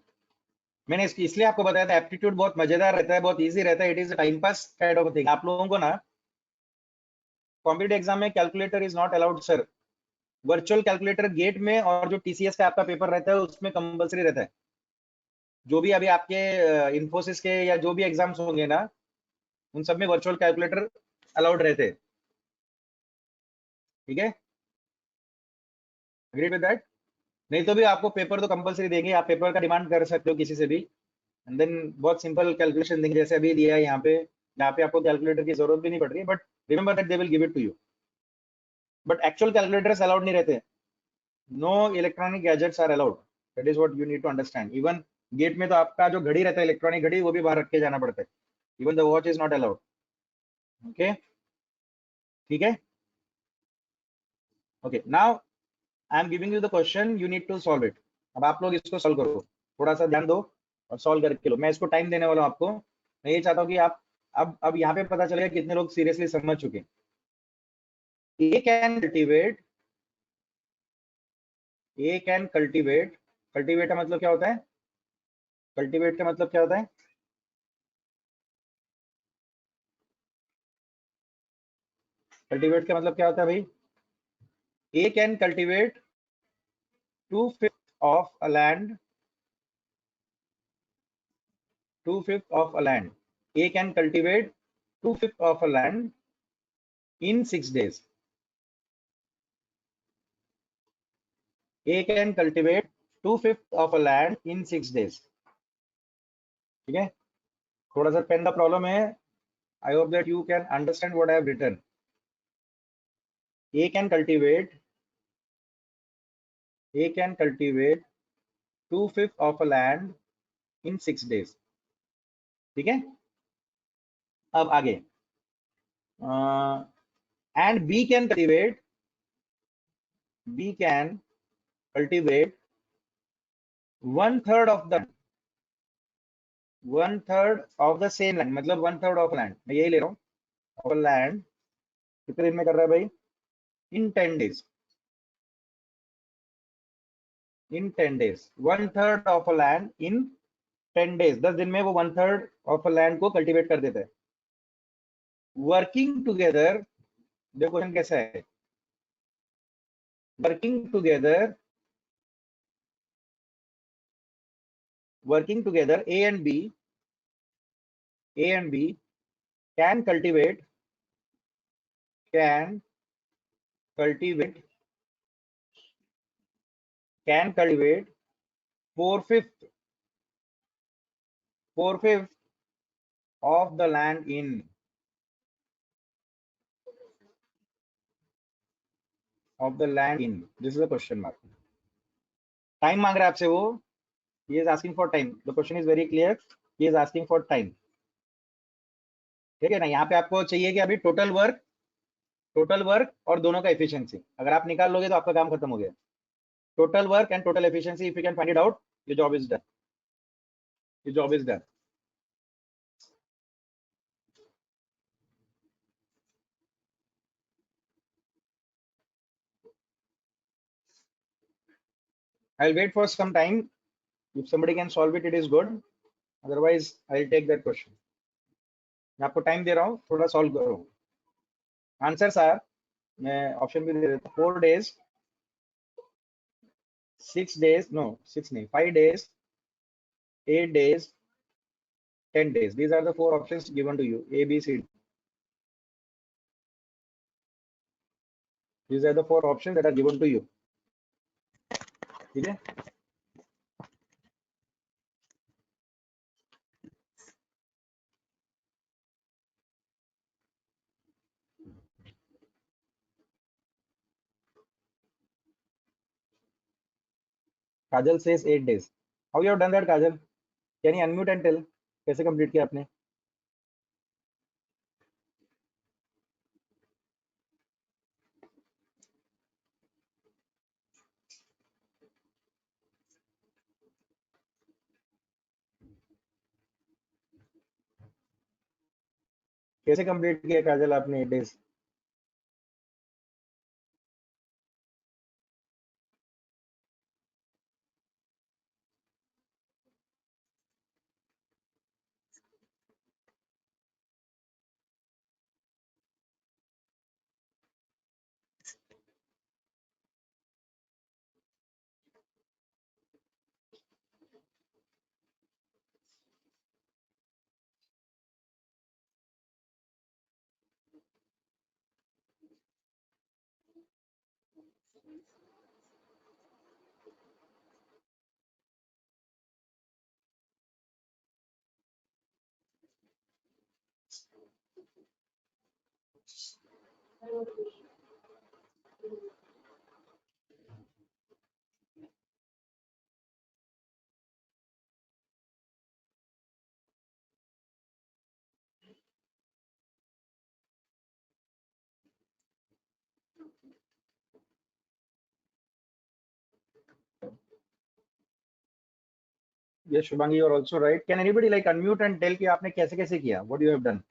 Speaker 1: मैंने इसलिए आपको बताया था एप्टीट्यूड बहुत मजेदार रहता है, बहुत इजी रहता है, it is time pass kind of thing. आप लोगों को ना कॉम्पिटेटिव एग्जाम में calculator is not allowed sir. Virtual calculator GATE में और जो टीसीएस का आपका पेपर रहता है उसमें कंपलसरी रहता है। जो भी अभी आपके इन्फोसिस के या जो भी एग्जाम्स होंगे ना उन सब में वर्चुअल कैलकुलेटर अलाउड रहते हैं। ठीक है, एग्री विद दैट? नहीं तो भी आपको पेपर तो कंपलसरी देंगे, आप पेपर का डिमांड कर सकते हो किसी से भी, एंड देन बहुत सिंपल कैलकुलेशन देंगे जैसे अभी दिया है यहाँ पे। यहाँ पे आपको कैलकुलेटर की जरूरत भी नहीं पड़ रही है, but remember that they will give it to you. But actual calculators allowed नहीं रहते। No electronic gadgets are allowed, that is what you need to understand. Even GATE में तो आपका जो घड़ी रहता है इलेक्ट्रॉनिक घड़ी वो भी बाहर रख के जाना पड़ता है। Even the watch is not allowed. Okay, ठीक है। Okay, now I am giving you the question, you need to solve it. अब आप लोग इसको सॉल्व करो, थोड़ा सा ध्यान दो और सॉल्व करके लो। मैं इसको टाइम देने वाला हूँ आपको। मैं ये चाहता हूँ कि आप अब यहाँ पे पता चलेगा कितने लोग सीरियसली समझ चुके हैं। A can cultivate, A can cultivate, cultivate का मतलब क्या होता है? कल्टीवेट का मतलब क्या होता है? कल्टीवेट का मतलब क्या होता है भाई? ए can cultivate 2/5 of a land, 2/5 of a land. A can cultivate 2/5 of a land in 6 days. A can cultivate 2/5 of a land in 6 days. ठीक है, थोड़ा सा पेन का प्रॉब्लम है। I hope that you can understand what I have written. A can cultivate 2/5 of a land in 6 days. ठीक है, अब आगे and B can cultivate 1/3 of the 1/3 of the same land, मतलब 1/3 of land, मैं यही ले रहा हूँ, of a land कितने दिन में कर रहा है भाई? In 10 days. In 10 days, 1/3 of a land in 10 days, 10 दिन में वो 1/3 of a land को कल्टीवेट कर देता है। वर्किंग टुगेदर, देखो क्वेश्चन कैसा है, working together A and B can cultivate 4/5 of the land in this is a question mark। Time मांग रहा है आपसे वो, he is asking for time, the question is very clear, he is asking for time। ठीक है ना, यहाँ पे आपको चाहिए कि अभी टोटल वर्क और दोनों का एफिशिएंसी अगर आप निकाल लोगे तो आपका काम खत्म हो गया। Total work and total efficiency, if you can find it out, your job is done, your job is done. I'll wait for some time. If somebody can solve it, it is good. Otherwise, I'll take that question. मैं आपको time दे रहा हूँ, थोड़ा solve करो। Answers are, मैं option भी दे देता हूँ, 4 days, 6 days, no 6 नहीं, 5 days, 8 days, 10 days. These are the 4 options given to you, A, B, C, D. These are the 4 options that are given to you. ठीक है, काजल says 8 days. How you have done that, Kajal? Can you unmute and tell कैसे complete किया आपने? कैसे complete किया काजल आपने 8 days? Yes, Shubhangi, you are also right. Can anybody like unmute and tell कि आपने कैसे कैसे किया? What you have done?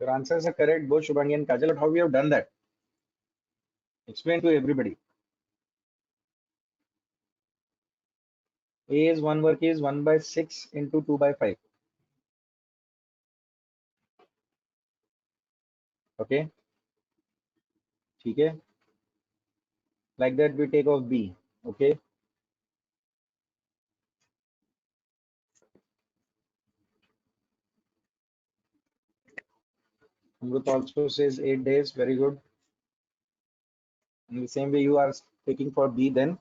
Speaker 1: Your answers are correct, both Shubhangi and Kajal. But how you have done that? Explain to everybody. A is one work is 1/6 into 2/5. Okay, ठीक है. Like that we take off B. Okay. Amrut also says 8 days. Very good. In the same way you are taking for B then.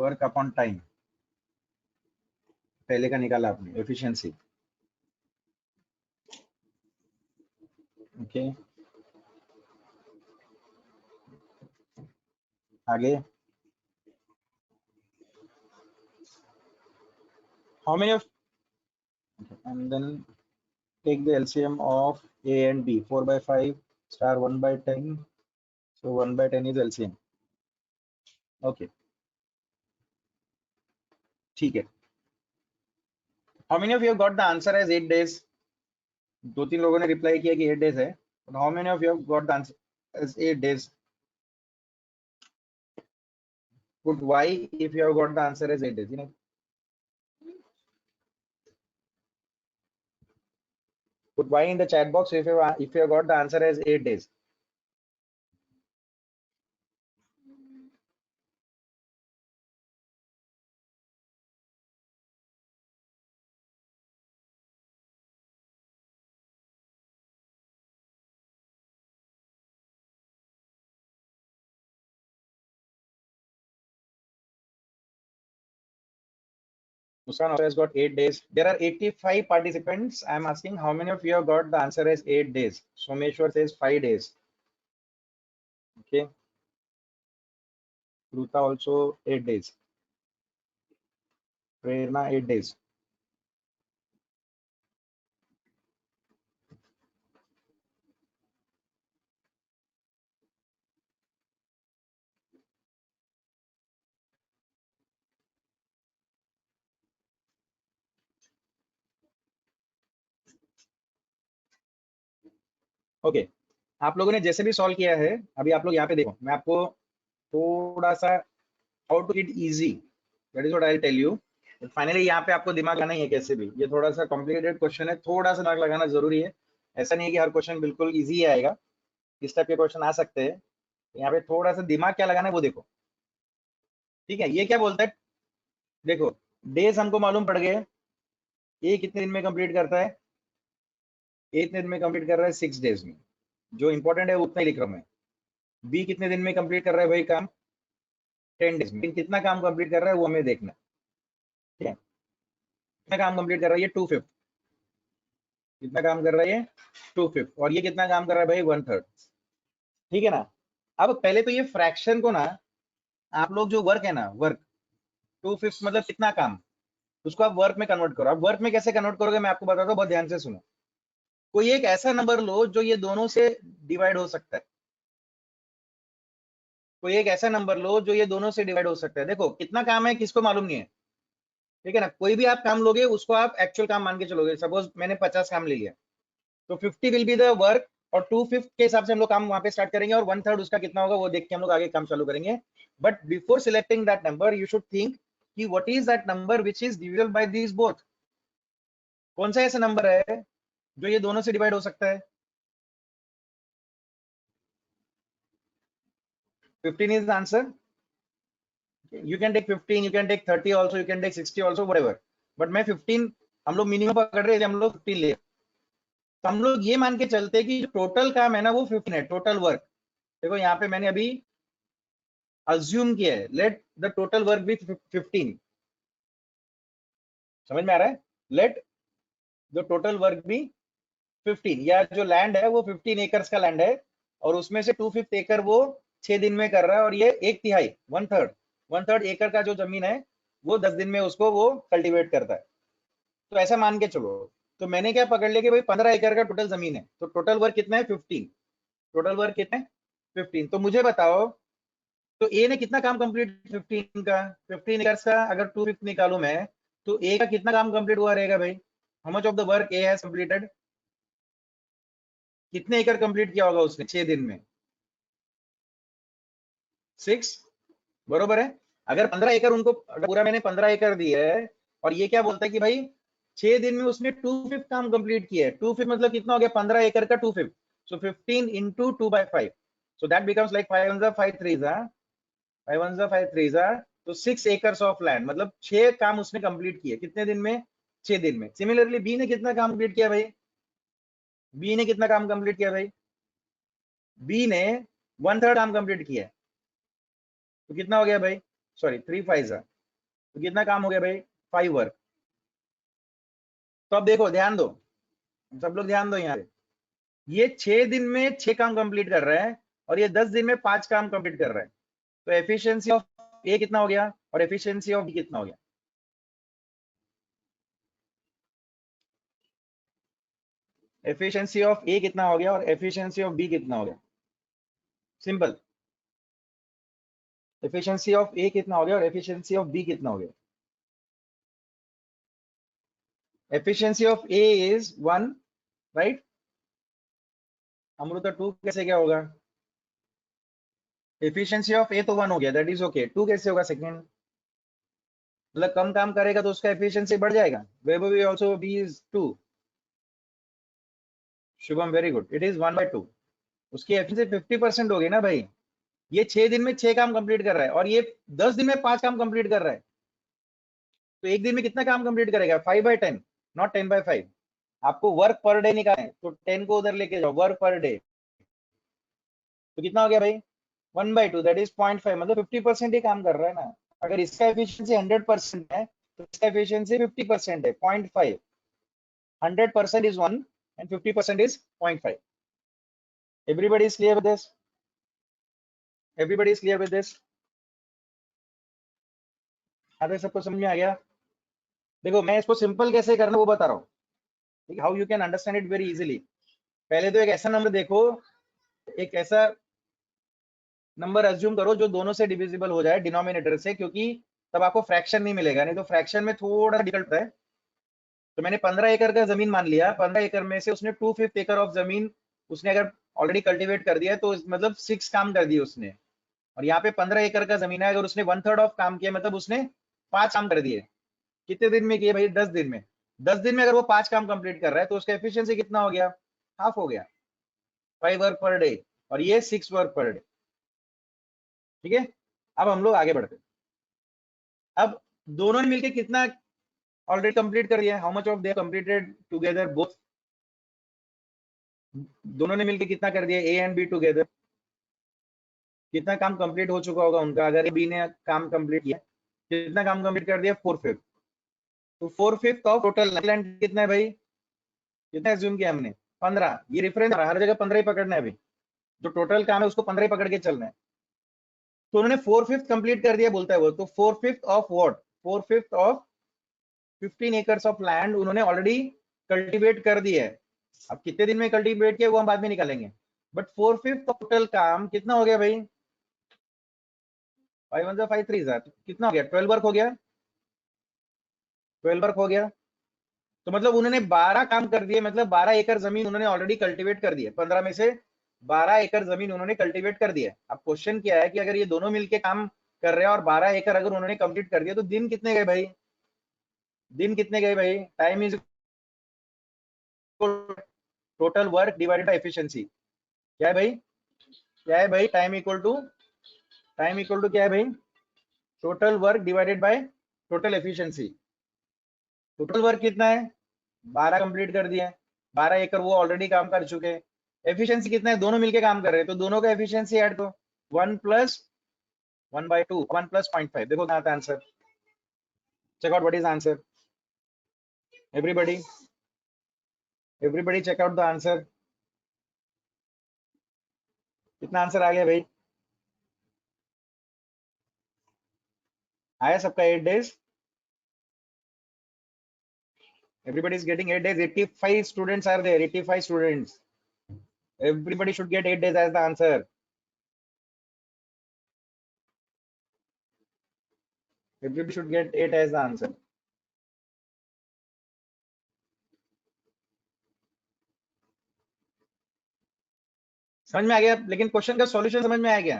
Speaker 1: Work upon time. पहले का निकाला आपने. Efficiency. Okay. आगे. How many of? Okay. And then take the LCM of A and B. 4/5 star 1/10. So 1/10 is LCM. Okay. ठीक है. How many of you have got the answer as 8 days? 2-3 लोगों ने reply किया कि 8 days है. But how many of you have got the answer as 8 days? Put Y if you have got the answer as 8 days. You know. Put Y in the chat box if you have got the answer as 8 days. Muskan also has got 8 days. There are 85 participants. I am asking how many of you have got the answer as 8 days. Someshwar says 5 days. Okay. Ruta also 8 days. Prerna 8 days. Okay. आप लोगों ने जैसे भी solve किया है, अभी आप लोग यहाँ पे देखो, मैं आपको थोड़ा सा how to it easy, that is what I will tell you. Finally यहाँ पे आपको दिमाग लगाना ही है कैसे भी. ये थोड़ा सा कॉम्प्लिकेटेड क्वेश्चन है, थोड़ा सा दिमाग लगाना जरूरी है. ऐसा नहीं है कि हर क्वेश्चन बिल्कुल इजी ही आएगा. इस टाइप के क्वेश्चन आ सकते हैं. यहाँ पे थोड़ा सा दिमाग क्या लगाना है वो देखो. ठीक है. ये क्या बोलता है, देखो डेज हमको मालूम पड़ गए. ए कितने दिन में कंप्लीट करता है? ए कितने दिन में कंप्लीट कर रहा है? 6 days में. जो इंपॉर्टेंट है उतना ही लिख रहा हूं मैं. बी कितने दिन में कंप्लीट कर रहा है भाई काम? 10 days में. कितना काम कंप्लीट कर रहा है वो हमें देखना है. ठीक है, कितना काम कंप्लीट कर रहा है ये 2/5, कितना काम कर रहा है ये 2/5, और ये कितना काम कर रहा है भाई 1/3, ठीक है ना। अब पहले तो ये फ्रैक्शन को ना आप लोग जो वर्क है ना, वर्क 2/5 मतलब कितना काम, उसको आप वर्क में कन्वर्ट करो। अब वर्क में कैसे कन्वर्ट करोगे मैं आपको बताता हूँ, बहुत ध्यान से सुनो। कोई एक ऐसा नंबर लो जो ये दोनों से डिवाइड हो सकता है, कोई एक ऐसा नंबर लो जो ये दोनों से डिवाइड हो सकता है। देखो कितना काम है किसको मालूम नहीं है, ठीक है ना। कोई भी आप काम लोगे उसको आप एक्चुअल काम मान के चलोगे। सपोज मैंने 50 काम ले लिया, तो 50 विल बी द वर्क, और 2/5 के हिसाब से हम लोग काम वहां पे स्टार्ट करेंगे, और 1/3 उसका कितना होगा वो देख के हम लोग आगे काम चालू करेंगे। But before selecting that number you should think कि what is that number which is divisible by these both. कौन सा ऐसा नंबर है जो ये दोनों से डिवाइड हो सकता है? 15 is the answer. You can take 15, you can take 30 also, you can take 60 also, whatever. But मैं 15 हम लोग मिनिमम पकड़ रहे थे, हम लोग 15 ले, तो हम लोग ये मान के चलते हैं कि जो टोटल काम है ना वो 15 है, टोटल वर्क। देखो यहाँ पे मैंने अभी अज्यूम किया है, let the total work be 15, समझ में आ रहा है? Let the total work be 15, या जो लैंड है वो 15 एकर्स का लैंड है, और उसमें से 2/5 एकड़ वो 6 दिन में कर रहा है, और ये 1/3 1/3 एकड़ का जो जमीन है वो 10 दिन में उसको वो कल्टीवेट करता है। तो ऐसा मान के चलो, तो मैंने क्या पकड़ लिया कि भाई 15 एकड़ का टोटल जमीन है, तो टोटल वर्क कितना है 15, टोटल वर्क कितना है 15। तो मुझे बताओ, तो ए ने कितना काम कंप्लीट 15 का, 15 एकर्स का अगर 2/5 निकालू मैं, तो ए का कितना काम कंप्लीट हुआ रहेगा भाई? How much of the work A has completed? कितने एकड़ कंप्लीट किया होगा उसने 6 दिन में? 6, बरोबर है। अगर 15 एकड़ उनको पूरा मैंने 15 एकड़ दिया है, और ये क्या बोलता है कि भाई 6 दिन में उसने 2/5 काम कंप्लीट किया है, 2/5 मतलब कितना हो गया 15 एकड़ का 2/5, सो 15 into 2/5, so that becomes like 5 1 5 3 5 1 5 3 तो 6 एकर्स ऑफ लैंड, मतलब 6 काम उसने कंप्लीट किए कितने दिन में? 6 दिन में। सिमिलरली बी ने कितना काम कंप्लीट किया भाई? बी ने कितना काम कंप्लीट किया भाई? बी ने 1/3 काम कंप्लीट किया है, तो कितना हो गया भाई? सॉरी 3 5 तो कितना काम हो गया भाई? 5 वर्क। तो अब देखो ध्यान दो, सब लोग ध्यान दो यहाँ पे, ये 6 दिन में 6 काम कंप्लीट कर रहा है, और ये 10 दिन में 5 काम कंप्लीट कर रहा है। तो एफिशिएंसी ऑफ ए कितना हो गया और एफिशिएंसी ऑफ बी कितना हो गया? एफिशिएंसी ऑफ ए कितना हो गया और एफिशिएंसी ऑफ बी कितना हो गया? सिंपल, एफिशिएंसी ऑफ ए कितना हो गया और एफिशिएंसी ऑफ बी कितना हो गया? Efficiency of A is 1, right? Amrita 2 कैसे क्या होगा? एफिशिएंसी ऑफ ए तो 1 हो गया, दैट इज ओके। 2 कैसे होगा सेकंड? मतलब कम काम करेगा तो उसका एफिशिएंसी बढ़ जाएगा। Vaibhavi also be is 2। Shubham very good, it is 1/2। उसकी एफिशिएंसी 50% हो गई ना भाई। ये 6 दिन में 6 काम कंप्लीट कर रहा है, और ये 10 दिन में 5 काम कंप्लीट कर रहा है, तो एक दिन में कितना काम कंप्लीट करेगा? 5/10, नॉट 10/5। आपको वर्क पर डे निकालना है, तो 10 को उधर लेके जाओ, वर्क पर डे, तो कितना हो गया भाई? 1/2, दैट इज 0.5, मतलब 50% ही काम कर रहा है ना। अगर इसका एफिशिएंसी 100% है तो इसका एफिशिएंसी 50% है, 0.5। 100% is 1 and 50% is 0.5. Everybody is clear with this? Everybody is clear with this? अरे सबको समझ में आ गया? देखो मैं इसको सिंपल कैसे करना वो बता रहा हूँ, how you can understand it very easily. पहले तो एक ऐसा नंबर देखो, एक ऐसा नंबर अज्यूम करो जो दोनों से डिविजिबल हो जाए डिनोमिनेटर से, क्योंकि तब आपको फ्रैक्शन नहीं मिलेगा, नहीं तो फ्रैक्शन में थोड़ा डिफिकल्ट है। तो मैंने 15 एकड़ का जमीन मान लिया, 15 एकड़ में से उसने 2/5 एकड़ ऑफ जमीन उसने अगर ऑलरेडी कल्टीवेट कर दिया है, तो मतलब 6 काम कर दिए उसने। और यहाँ पे 15 एकड़ का जमीन है, अगर उसने 1/3 ऑफ काम किया मतलब उसने 5 काम कर दिए। कितने दिन में किए भाई? 10 दिन में। 10 दिन में अगर वो 5 काम कंप्लीट कर रहा है तो उसका एफिशिएंसी कितना हो गया? हाफ हो गया, 5 वर्क पर डे, और ये 6 वर्क पर डे। ठीक है, अब हम लोग आगे बढ़ते हैं। अब दोनों ने मिलकर कितना ऑलरेडी कंप्लीट कर दिया? How much of they completed together both? दोनों ने मिलकर कितना कर दिया? ए एंड बी टुगेदर कितना काम कंप्लीट हो चुका होगा उनका? अगर बी ने काम कंप्लीट किया, कितना काम कंप्लीट कर दिया? 4/5। तो 4/5 ऑफ टोटल लैंड कितना है भाई, कितना एज्यूम किया हमने 15, ये रेफरेंस हर जगह 15 ही पकड़ना है अभी, जो टोटल काम है उसको 15 ही पकड़ के चलना है। तो उन्होंने 4/5 कंप्लीट कर दिया बोलता है वो, तो 4/5 of what, 4/5 of 15 acres of land उन्होंने ऑलरेडी कल्टीवेट कर दिया है। अब कितने दिन में कल्टीवेट किया वो हम बाद में निकालेंगे, बट 4/5 टोटल काम कितना हो गया भाई, 5 1 5 3 कितना हो गया, 12 वर्क हो गया, 12 वर्क हो गया। तो मतलब उन्होंने 12 काम कर दिए, मतलब 12 एकड़ जमीन उन्होंने ऑलरेडी कल्टीवेट कर दी है, 15 में से 12 एकड़ जमीन उन्होंने कल्टीवेट कर दिया है। अब क्वेश्चन क्या है कि अगर ये दोनों मिलके काम कर रहे हैं और 12 एकड़ अगर उन्होंने कंप्लीट कर दिया तो दिन कितने गए भाई, दिन कितने गए भाई, time is total work divided by efficiency. क्या है भाई, क्या है भाई, टाइम इक्वल टू क्या है भाई, total work divided by total efficiency. Total work कितना है, 12 कंप्लीट कर दिया है, 12 एकड़ वो ऑलरेडी काम कर चुके हैं। एफिशिएंसी कितना है, दोनों मिलके काम कर रहे हैं, तो दोनों का एफिशिएंसी ऐड करो, 1 प्लस 1/2, 1 प्लस 0.5, देखो क्या आता है answer, check out what is answer, everybody check out the answer, कितना आंसर आ गया भाई, आया सबका 8 days, everybody is getting 8 days, 85 students are there, 85 students, everybody should get 8 days as the answer, everybody should get 8 as the answer. समझ में आ गया, लेकिन क्वेश्चन का सॉल्यूशन समझ में आ गया,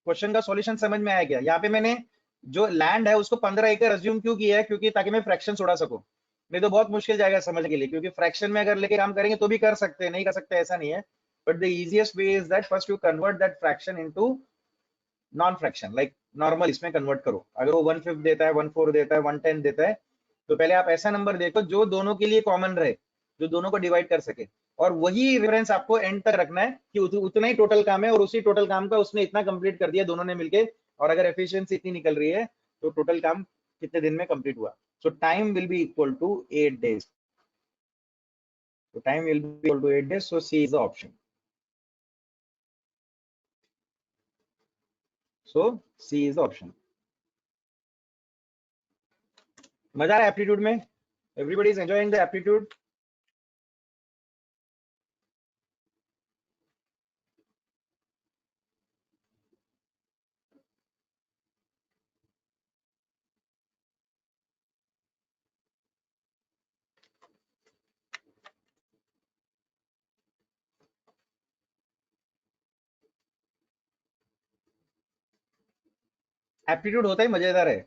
Speaker 1: क्वेश्चन का सॉल्यूशन समझ में आ गया। यहाँ पे मैंने जो लैंड है उसको 15 एकड़ अज्यूम क्यों किया है, क्योंकि ताकि मैं फ्रैक्शन उड़ा सकूं, नहीं तो बहुत मुश्किल जाएगा समझने के लिए, क्योंकि फ्रैक्शन में अगर लेके काम करेंगे तो भी कर सकते हैं, नहीं कर सकते ऐसा नहीं है, but the easiest way is that first you convert that fraction into non fraction, like normal इसमें कन्वर्ट करो। अगर वो 1/5 देता है, 1/4 देता है, 1/10 देता है, तो पहले आप ऐसा नंबर देखो जो दोनों के लिए कॉमन रहे, जो दोनों को डिवाइड कर सके, और वही रेफरेंस आपको एंड तक रखना है कि उतना ही टोटल काम है और उसी टोटल काम का उसने इतना कंप्लीट कर दिया दोनों ने मिलके, और अगर एफिशिएंसी इतनी निकल रही है तो टोटल काम कितने दिन में कंप्लीट हुआ। So time will be equal to 8 days, so time will be equal to 8 days, so C is the option, so C is the option. मजा आ रहा है एप्टीट्यूड में, everybody is enjoying the aptitude, aptitude होता ही मजेदार है,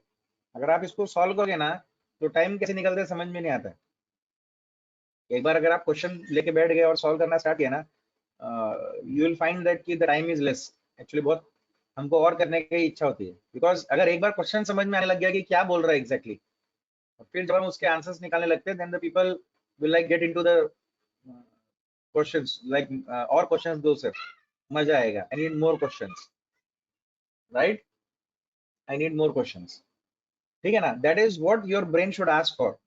Speaker 1: अगर आप इसको सॉल्व करोगे ना तो टाइम कैसे निकलता है समझ में नहीं आता है। एक बार अगर आप क्वेश्चन लेके बैठ गए और सॉल्व करना स्टार्ट किया ना, यू विल फाइंड दैट कि the time is less, actually बहुत हमको और करने की इच्छा होती है, बिकॉज अगर एक बार क्वेश्चन समझ में आने लग गया कि क्या बोल रहा है एग्जैक्टली, फिर जब हम उसके आंसर्स निकालने लगते हैं, then the people will like get into the questions, like और क्वेश्चंस दो सर, मजा आएगा, I need more questions, right, I need more questions, ठीक है ना, that is what your brain should ask for.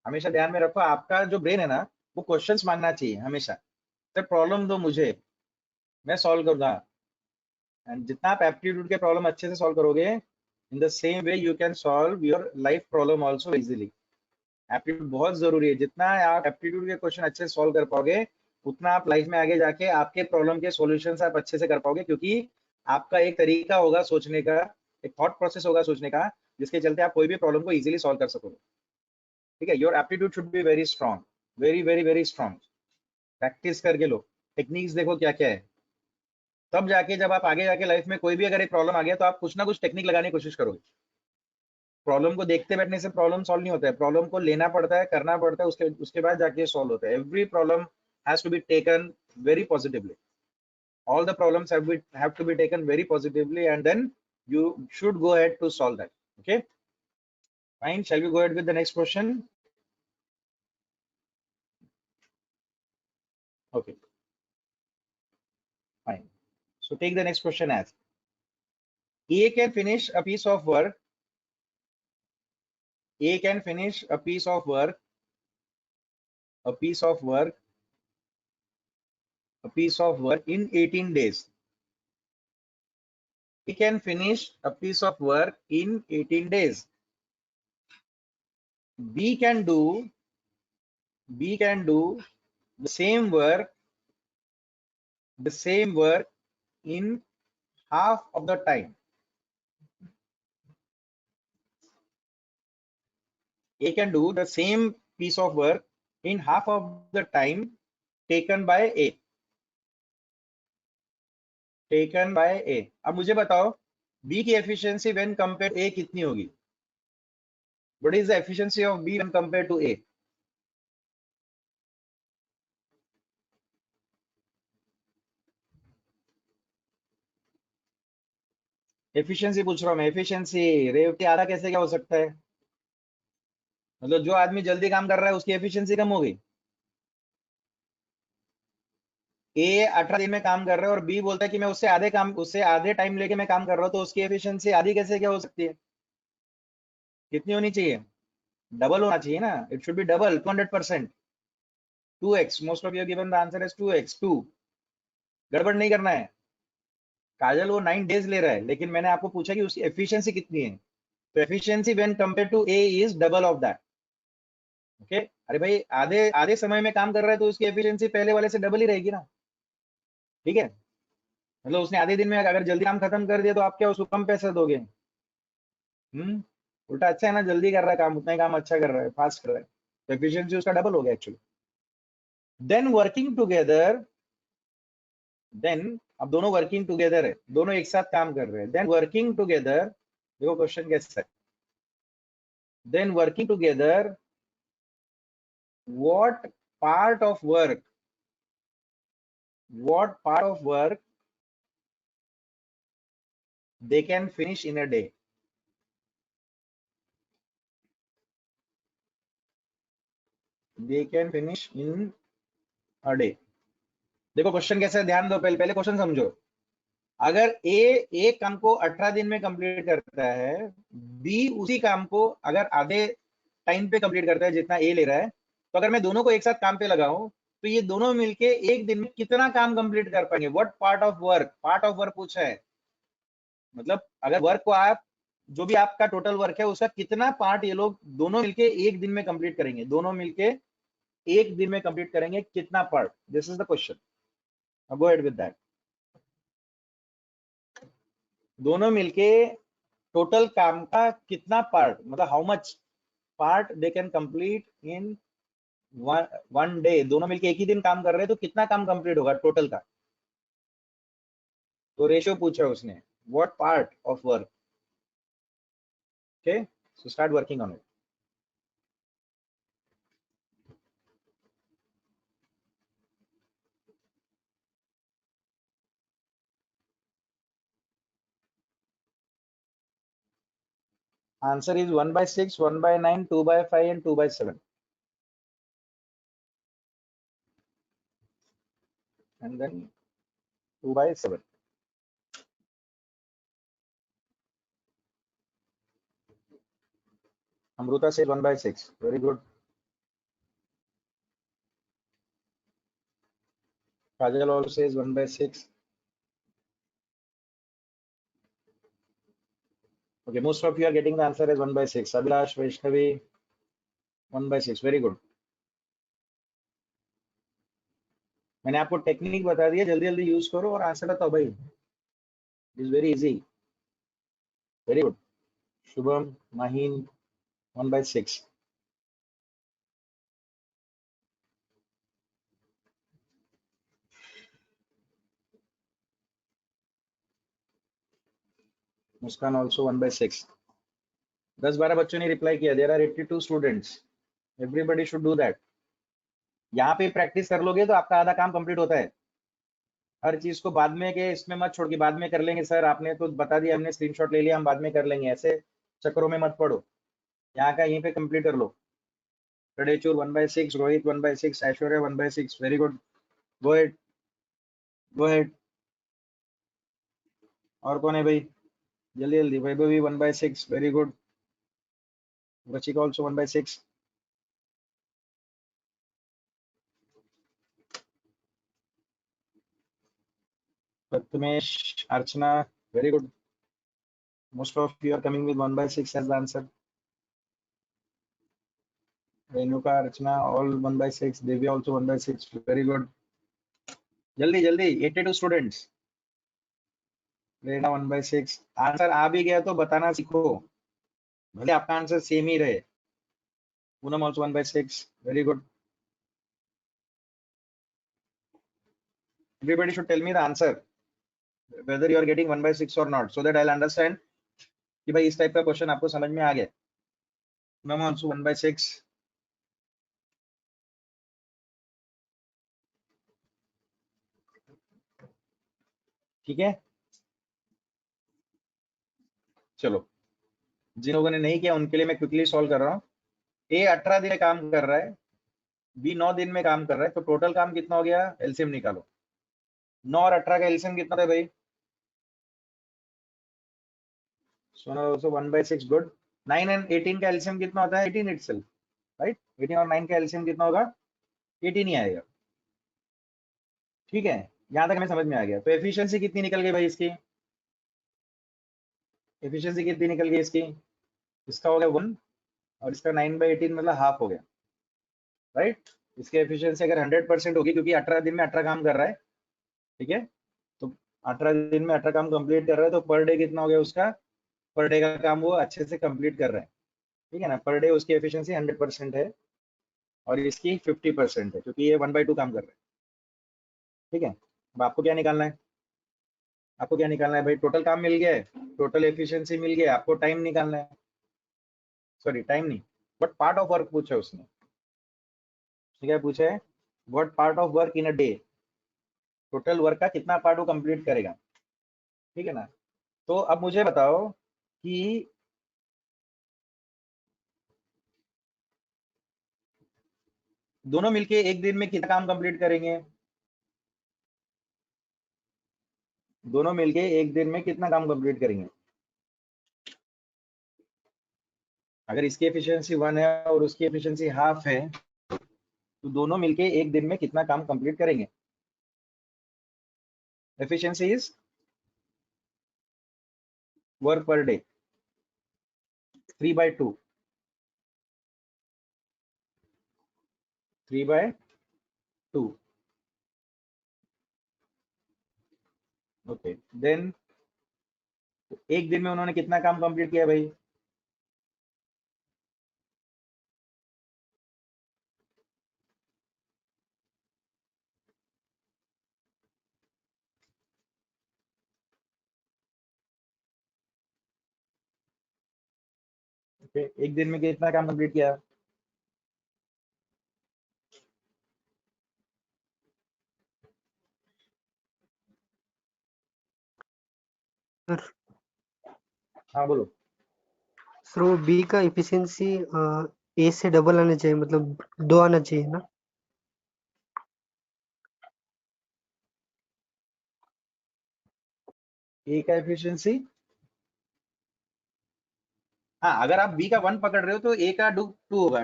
Speaker 1: हमेशा ध्यान में रखो, आपका जो ब्रेन है ना वो क्वेश्चंस मांगना चाहिए हमेशा, सर प्रॉब्लम दो मुझे, मैं सॉल्व करूंगा, एंड जितना आप एप्टीट्यूड के प्रॉब्लम अच्छे से सॉल्व करोगे, in the same way you can solve your life problem also easily. Aptitude बहुत जरूरी है, जितना आप एप्टीट्यूड के क्वेश्चन अच्छे से सॉल्व कर पाओगे उतना आप लाइफ में आगे जाके आपके प्रॉब्लम के सॉल्यूशंस आप अच्छे से कर पाओगे, क्योंकि आपका एक तरीका होगा सोचने का, एक थॉट प्रोसेस होगा सोचने का, जिसके चलते आप कोई भी प्रॉब्लम को इजीली सॉल्व कर सकोगे, ठीक है। Your aptitude should be very strong, very very very strong, practice करके लो, टेक्निक्स देखो क्या क्या है, तब जाके जब आप आगे जाके लाइफ में कोई भी अगर एक प्रॉब्लम आ गया तो आप कुछ ना कुछ टेक्निक लगाने की कोशिश करोगे। प्रॉब्लम को देखते बैठने से प्रॉब्लम सॉल्व नहीं होता है, प्रॉब्लम को लेना पड़ता है, करना पड़ता है, उसके बाद जाके सॉल्व होता है। Every problem has to be taken very positively, all the problems have to be taken very positively, and then you should go ahead to solve that, okay, fine, shall we go ahead with the next question? Okay, fine, so take the next question as A can finish a piece of work, A can finish a piece of work in 18 days. A can finish a piece of work in 18 days. B can do the same work in half of the time. A can do the same piece of work in half of the time taken by A. अब मुझे बताओ B की efficiency when compared to A कितनी होगी? What is the efficiency of B when compared to A? Efficiency पूछ रहा हूँ मैं, एफिशिएंसी रेवती आधा कैसे क्या हो सकता है? मतलब जो आदमी जल्दी काम कर रहा है उसकी एफिशिएंसी कम हो गई। ए 18 दिन में काम कर रहा है और बी बोलता है कि मैं उससे आधे टाइम लेके मैं काम कर रहा हूँ, तो उसकी एफिशिएंसी आधी कैसे क्या हो सकती है? कितनी होनी चाहिए? डबल होना चाहिए ना, it should be double, 200%, 2x। Most of you given the answer is 2x, 2। गड़बड़ नहीं करना है। काजल वो 9 डेज ले रहा है, लेकिन मैंने आपको पूछा कि उसकी एफिशिएंसी कितनी है, तो efficiency when compare to A is double of that. Okay, अरे भाई आधे आधे समय में काम कर रहा है तो उसकी एफिशिएंसी पहले वाले से डबल ही रहेगी ना, ठीक है? मतलब उसने आधे दिन में अगर जल्दी काम खत्म कर दिया तो आप क्या उसको कम पैसा दोगे? उल्टा अच्छा है ना, जल्दी कर रहा है काम, उतना ही काम अच्छा कर रहा है, फास्ट कर रहा है, तो एफिशिएंसी उसका डबल हो गया actually. Then working together, then अब दोनों वर्किंग टुगेदर है, दोनों एक साथ काम कर रहे हैं। देन वर्किंग टुगेदर, देखो क्वेश्चन कैसा है, then working together what part of work they can finish in a day? They can finish in a day। देखो क्वेश्चन कैसा है, ध्यान दो, पहले क्वेश्चन समझो। अगर ए एक काम को 18 दिन में कंप्लीट करता है, बी उसी काम को अगर आधे टाइम पे कंप्लीट करता है जितना ए ले रहा है, तो अगर मैं दोनों को एक साथ काम पे लगाऊं तो ये दोनों मिलके एक दिन में कितना काम कंप्लीट कर पाएंगे? व्हाट पार्ट ऑफ वर्क पूछा है। मतलब अगर वर्क को आप, जो भी आपका टोटल वर्क है उसका कितना पार्ट ये लोग दोनों मिलके एक दिन में कंप्लीट करेंगे, दोनों मिलके एक दिन में कंप्लीट करेंगे, कितना part? This is the question. Go ahead with that. दोनों मिलके टोटल काम का कितना पार्ट, मतलब how much part they can complete in one day. दोनों मिलके एक ही दिन काम कर रहे हैं तो कितना काम कंप्लीट होगा टोटल का? तो रेशियो पूछा उसने, what part of work. Okay, so start working on it. Answer is 1/6, 1/9, 2/5 and 2/7. And then 2/7. Amruta says 1/6. Very good. Kajal also says 1/6. Okay, most of you are getting the answer as 1/6. Abhilash, Vaishnavi, 1/6. Very good. मैंने आपको technique बता दिया, जल्दी जल्दी use करो और answer बताओ भाई। Is very easy. Very good. Shubham, Maheen, 1/6। Muskan also 1/6। 10-12 बच्चों ने रिप्लाई किया। There are 82 students. Everybody should do that. यहाँ पे प्रैक्टिस कर लोगे तो आपका आधा काम कंप्लीट होता है। हर चीज को बाद में के इसमें मत छोड़ के बाद में कर लेंगे सर, आपने तो बता दिया, हमने स्क्रीनशॉट ले लिया, हम बाद में कर लेंगे, ऐसे चक्करों में मत पड़ो। यहाँ का यहीं पे कंप्लीट कर लो। रणेचूर 1/6, Rohit 1/6, Aishwarya 1/6। Very good, go ahead, go ahead. और कौन है भाई? जल्दी जल्दी। Vaibhavi 1/6। Very good. Rachika also 1/6. Prathamesh, Archana, very good. Most of you are coming with 1/6 as the answer. Renuka, Archana, all 1/6. Divya also 1/6. Very good. जल्दी जल्दी 82 students. Raina 1/6. Answer आ भी गया तो बताना सीखो, भले आपका आंसर सेम ही रहे. Poonam also 1/6. Very good. Everybody should tell me the answer, whether you are getting 1/6 or not, so that I'll understand कि भाई इस टाइप का क्वेश्चन आपको समझ में आ गया. पूनम also 1/6. ठीक है, चलो जिन लोगों ने नहीं किया उनके लिए मैं क्विकली सॉल्व कर रहा हूँ. ए 18 दिन में काम कर रहा है, बी 9 दिन में काम कर रहा है, तो टोटल काम कितना हो गया? एलसीएम निकालो. 9 और 18 का एलसीएम कितना था भाई? सोना also 1/6. गुड. 9 एंड 18 का एलसीएम कितना होता है? 18 इटसेल्फ, राइट. 18 और 9 का एलसीएम कितना होगा? 18 ही आएगा. ठीक है, यहां तक हमें समझ में आ गया. तो एफिशिएंसी कितनी निकल गई भाई इसकी? एफिशिएंसी कितनी निकल गई इसकी? इसका हो गया 1 और इसका 9/18 मतलब हाफ हो गया, राइट. इसकी एफिशिएंसी अगर 100% होगी, क्योंकि 18 दिन में 18 काम कर रहा है, ठीक है, तो 18 दिन में 18 काम कंप्लीट कर रहा है, तो पर डे कितना हो गया उसका? पर डे का काम वो अच्छे से कंप्लीट कर रहा है, ठीक है ना. पर डे उसकी एफिशिएंसी 100% है और इसकी 50% है, क्योंकि ये 1/2 काम कर रहा है. ठीक है, अब आपको क्या निकालना है? आपको क्या निकालना है भाई? टोटल काम मिल गया है, टोटल एफिशिएंसी मिल गया, आपको टाइम निकालना है. सॉरी, टाइम नहीं, व्हाट पार्ट ऑफ वर्क पूछा उसने. ठीक है, पूछा है what part of work in a day. Total work का कितना पार्ट वो कंप्लीट करेगा, ठीक है ना. तो अब मुझे बताओ कि दोनों मिलके एक दिन में कितना काम कंप्लीट करेंगे? दोनों मिलके एक दिन में कितना काम कंप्लीट करेंगे? अगर इसकी एफिशिएंसी 1 है और उसकी एफिशिएंसी हाफ है, तो दोनों मिलके एक दिन में कितना काम कंप्लीट करेंगे? Efficiency is work per day 3/2. 3/2. Okay, then एक दिन में उन्होंने कितना काम कंप्लीट किया भाई? ओके, एक दिन में कितना काम कंप्लीट किया?
Speaker 3: सर
Speaker 1: हाँ बोलो.
Speaker 3: सर वो बी का एफिशिएंसी ए से डबल आना चाहिए, मतलब 2 आना चाहिए ना.
Speaker 1: ए का एफिशिएंसी, हाँ, अगर आप बी का 1 पकड़ रहे हो तो ए का 2 होगा.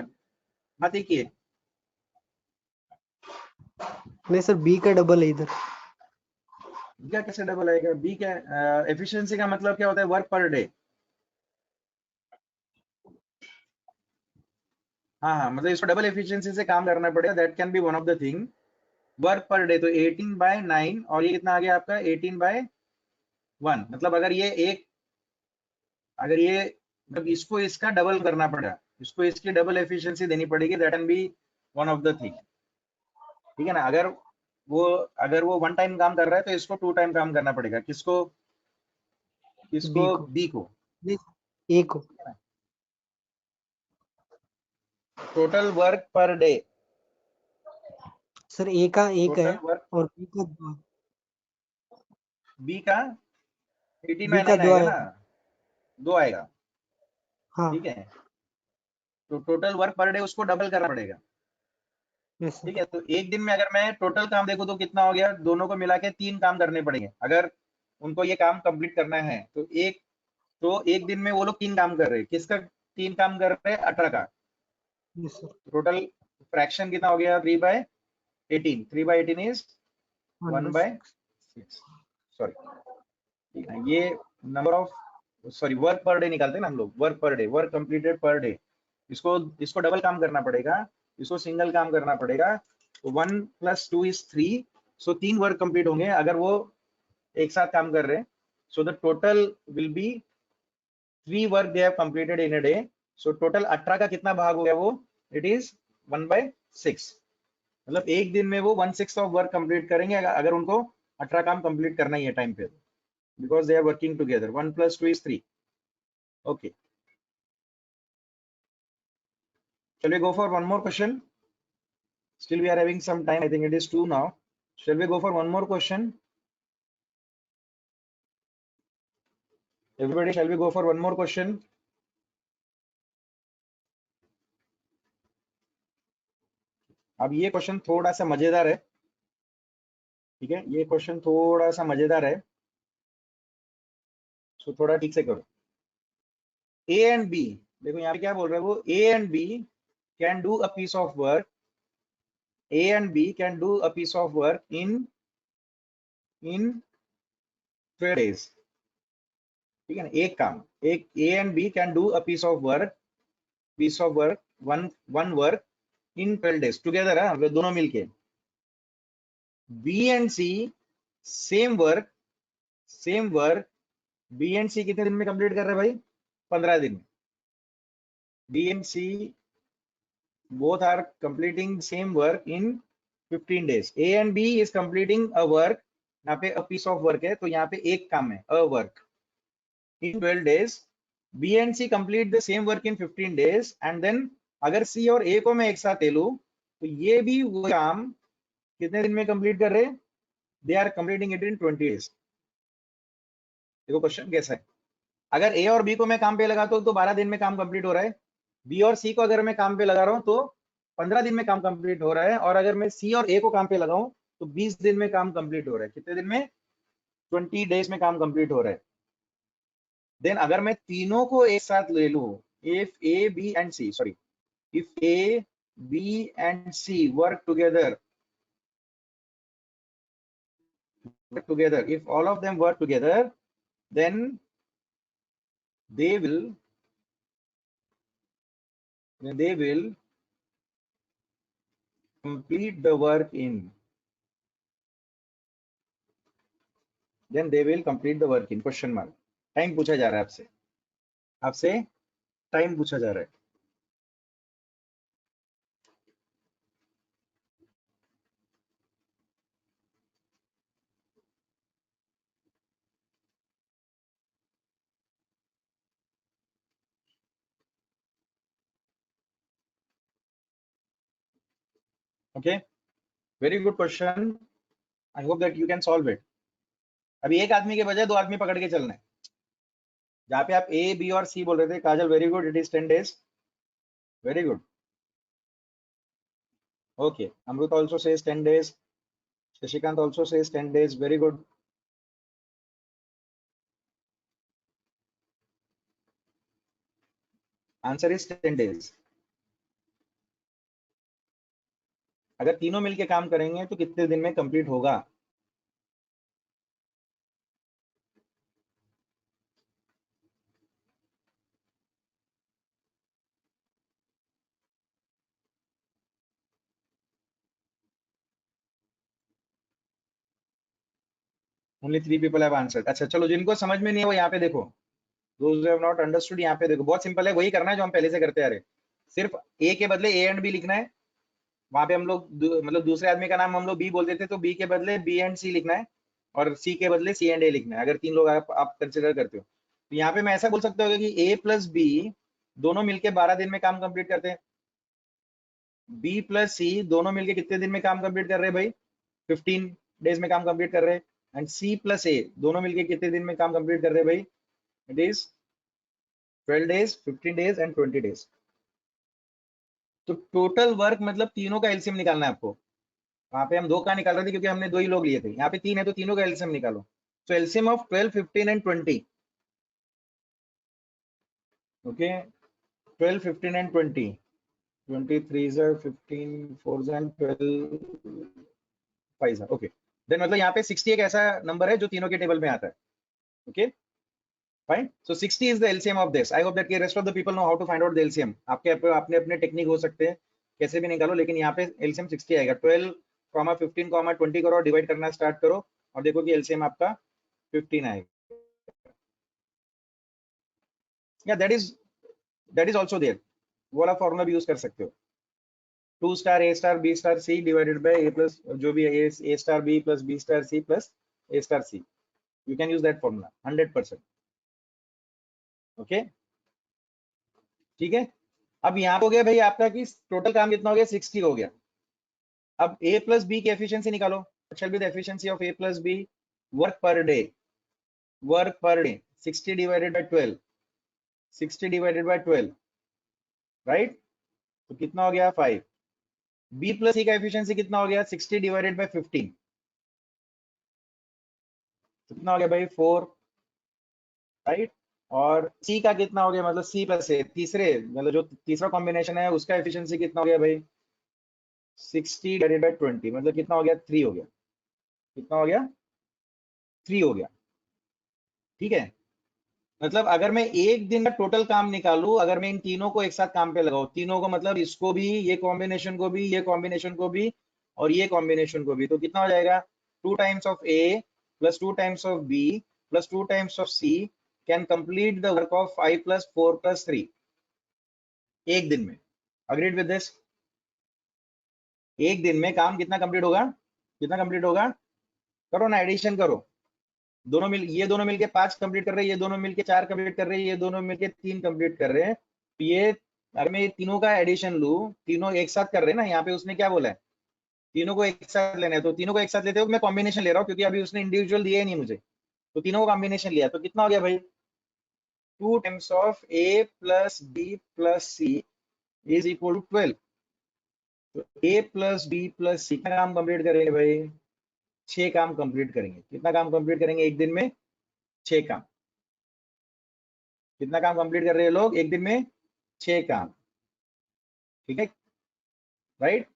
Speaker 1: हाँ देखिए,
Speaker 3: नहीं सर, बी का डबल है इधर.
Speaker 1: बी का कैसे डबल आएगा? बी का एफिशिएंसी का मतलब क्या होता है? Work per day. हाँ हाँ, मतलब इसको डबल एफिशिएंसी से काम करना पड़ेगा. That can be one of the thing. Work per day तो 18/9 और ये कितना आ गया आपका? 18/1. मतलब अगर ये मतलब इसको इसका डबल करना पड़ा, इसको इसकी डबल एफिशिएंसी देनी पड़ेगी. That can be one of the thing, ठीक है ना. अगर वो 1 टाइम काम कर रहा है तो इसको 2 टाइम काम करना पड़ेगा. किसको?
Speaker 3: बी
Speaker 1: किसको?
Speaker 3: को.
Speaker 1: बी को.
Speaker 3: नहीं, ए को.
Speaker 1: Total work per day.
Speaker 3: Sir A का एक है
Speaker 1: टोटल वर्क
Speaker 3: और बी का 2.
Speaker 1: बी का
Speaker 3: बी का
Speaker 1: 18/9
Speaker 3: 2
Speaker 1: आएगा
Speaker 3: आया.
Speaker 1: ना, 2 आएगा,
Speaker 3: हाँ.
Speaker 1: ठीक है. तो टोटल वर्क पर डे उसको डबल करना पड़ेगा,
Speaker 3: यस
Speaker 1: ठीक
Speaker 3: सर.
Speaker 1: है. तो एक दिन में अगर मैं टोटल काम देखूं तो कितना हो गया? दोनों को मिला के 3 काम करने पड़ेंगे अगर उनको ये काम कंप्लीट करना है. तो एक दिन में वो लोग 3 काम कर रहे हैं. किसका 3 काम कर रहे हैं 18 का,
Speaker 3: यस सर।
Speaker 1: टोटल फ्रैक्शन कितना हो गया 3/18, 3/18 इज 1/6, सॉरी ये number of sorry work per day निकालते हैं ना हम लोग, work per day, work completed per day, इसको डबल काम करना पड़ेगा, इसको सिंगल काम करना पड़ेगा, तो 1 + 2 इज 3, सो 3 वर्क कंप्लीट होंगे अगर वो एक साथ काम कर रहे हैं, so the total will be 3 work they have completed in a day, so total 18 का कितना भाग हो गया वो, इट इज 1/6, मतलब एक दिन में वो 1/6 ऑफ वर्क कंप्लीट करेंगे अगर उनको 18 काम कंप्लीट करना ही है टाइम पे, because they are working together, 1 + 2 is 3। Okay, shall we go for one more question? Still we are having some time, I think it is 2 now. Shall we go for one more question? Everybody, shall we go for one more question? अब ये question थोड़ा सा मजेदार है, ठीक है, ये question थोड़ा सा मजेदार है, सो थोड़ा ठीक से करो। A and B, देखो यहाँ पे क्या बोल रहे हैं वो, A and B can do a piece of work, A and B can do a piece of work in 12 days, ठीक है ना, एक काम, एक A and B can do a piece of work, one work in 12 days together है, वे दोनों मिलके। B and C same work B and C कितने दिन में कंप्लीट कर रहे हैं भाई, 15 दिन में। B and C both are completing same work in 15 days. A and B is completing a work, यहाँ पे a piece of work है, तो यहाँ पे एक काम है, a work in 12 days. B and C complete the same work in 15 days, and then अगर C और A को मैं एक साथ ले लूं, तो ये भी वो काम कितने दिन में कंप्लीट कर रहे हैं, they are completing it in 20 days. देखो क्वेश्चन कैसा है, अगर A और B को मैं काम पे लगाता हूँ तो 12 दिन में काम कंप्लीट हो रहा है, B और C को अगर मैं काम पे लगा रहा हूँ तो 15 दिन में काम कंप्लीट हो रहा है, और अगर मैं C और A को काम पे लगाऊं तो 20 दिन में काम कंप्लीट हो रहा है। कितने दिन में, 20 डेज में काम कंप्लीट हो रहा है। देन अगर मैं तीनों को एक साथ ले लूं, if A, B and C, sorry, if A, B and C work together, if all of them work together, then they will complete the work in, question mark, time पूछा जा रहा है आपसे टाइम पूछा जा रहा है। Okay, very good question, I hope that you can solve it. अभी एक आदमी के बजाय 2 आदमी पकड़ के चलना है। जहाँ पे आप A, B और C बोल रहे थे, Kajal very good, it is 10 days, very good. Okay, Amrit also says 10 days, Shashikant also says 10 days, very good. Answer is 10 days। अगर तीनों मिलके काम करेंगे तो कितने दिन में कंप्लीट होगा, ओनली 3 people have answered। अच्छा चलो, जिनको समझ में नहीं है वो यहाँ पे देखो, those who have not understood, यहाँ पे देखो, बहुत सिंपल है, वही करना है जो हम पहले से करते आ रहे। सिर्फ A के बदले A एंड B लिखना है, वहां पे हम लोग मतलब दूसरे आदमी का नाम हम लोग B बोल देते, तो B के बदले B एंड C लिखना है, और C के बदले C एंड A लिखना है, अगर 3 लोग आप कंसिडर करते हो। तो यहाँ पे मैं ऐसा बोल सकता हूँ कि A + B दोनों मिलके 12 दिन में काम कंप्लीट करते हैं, B + C दोनों मिलके कितने दिन में काम कंप्लीट कर रहे हैं भाई, 15 डेज में काम कंप्लीट कर रहे हैं, एंड C + A दोनों मिलके कितने दिन में काम कंप्लीट कर रहे हैं भाई, it is 12 days, 15 days and 20 days। तो टोटल वर्क मतलब तीनों का एलसीएम निकालना है आपको। वहां पे हम 2 का निकाल रहे थे क्योंकि हमने 2 ही लोग लिए थे, यहाँ पे 3 है तो तीनों का एलसीएम निकालो। So LCM of 12, 15 and 20, okay, 12, 15 and 20. 23s are 15, 4s and 12, 5s are okay. Then मतलब यहाँ पे 60 एक ऐसा नंबर है जो तीनों के टेबल में आता है. Okay, fine. So 60 is the LCM of this. I hope that the rest of the people know how to find out the LCM. आपके अपने अपने टेक्निक हो सकते हैं, कैसे भी निकालो, लेकिन यहाँ पे LCM 60 आएगा. 12, 15, 20 करो, डिवाइड करना स्टार्ट करो और देखो कि LCM आपका 15 आएगा. Yeah, that is also there. वो वाला फॉर्मूला भी यूज कर सकते हो. 2 star A star B star C divided by A plus जो भी है A star B plus B star C plus A star C. You can use that formula 100%. Okay, ठीक है. अब यहाँ हो गया भाई आपका कि टोटल काम कितना हो गया, 60 हो गया. अब A प्लस बी की एफिशिएंसी निकालो. What shall be the efficiency of A plus B? Work per day. Work per day. 60 divided by 12. 60 divided by 12. Right? तो कितना हो गया 5. B प्लस C का एफिशिएंसी कितना हो गया 60 डिवाइडेड बाय 15. कितना हो गया भाई 4. राइट. और C का कितना हो गया, मतलब C प्लस A तीसरे मतलब जो तीसरा कॉम्बिनेशन है उसका एफिशिएंसी कितना हो गया भाई 60 डिवाइडेड बाय 20, मतलब कितना हो गया 3 हो गया. कितना हो गया 3 हो गया. ठीक है. मतलब अगर मैं एक दिन का टोटल काम निकालूं, अगर मैं इन तीनों को एक साथ काम पे लगाऊं, तीनों को मतलब इसको भी, ये कॉम्बिनेशन को भी, ये कॉम्बिनेशन को भी और ये कॉम्बिनेशन को भी, तो कितना हो जाएगा 2 times of A plus 2 times of B plus 2 times of C can complete the work of 5 plus 4 plus 3 एक दिन में. Agreed with this? एक दिन में काम कितना कंप्लीट होगा, कितना कंप्लीट होगा, करो ना एडिशन करो. दोनों मिल, ये दोनों मिलके 5 कंप्लीट कर रहे हैं, ये दोनों मिलके 4 कंप्लीट कर रहे हैं, ये दोनों मिलके 3 कंप्लीट कर रहे हैं. तो ये अगर मैं ये तीनों का एडिशन लूं, तीनों एक साथ कर रहे हैं ना, यहाँ पे उसने क्या बोला है तीनों को एक साथ लेना है, तो तीनों को एक साथ लेते हो मैं कॉम्बिनेशन ले रहा हूँ क्योंकि अभी उसने इंडिविजुअल दिया ही नहीं मुझे, तो तीनों को कॉम्बिनेशन लिया. तो कितना हो गया भाई 2 times of A plus B plus C is equal to 12. तो A plus B plus C का काम कंप्लीट करेंगे भाई 6 काम कंप्लीट करेंगे. कितना काम कंप्लीट करेंगे एक दिन में 6 काम. कितना काम कंप्लीट कर रहे हैं लोग एक दिन में 6 काम. ठीक है. राइट.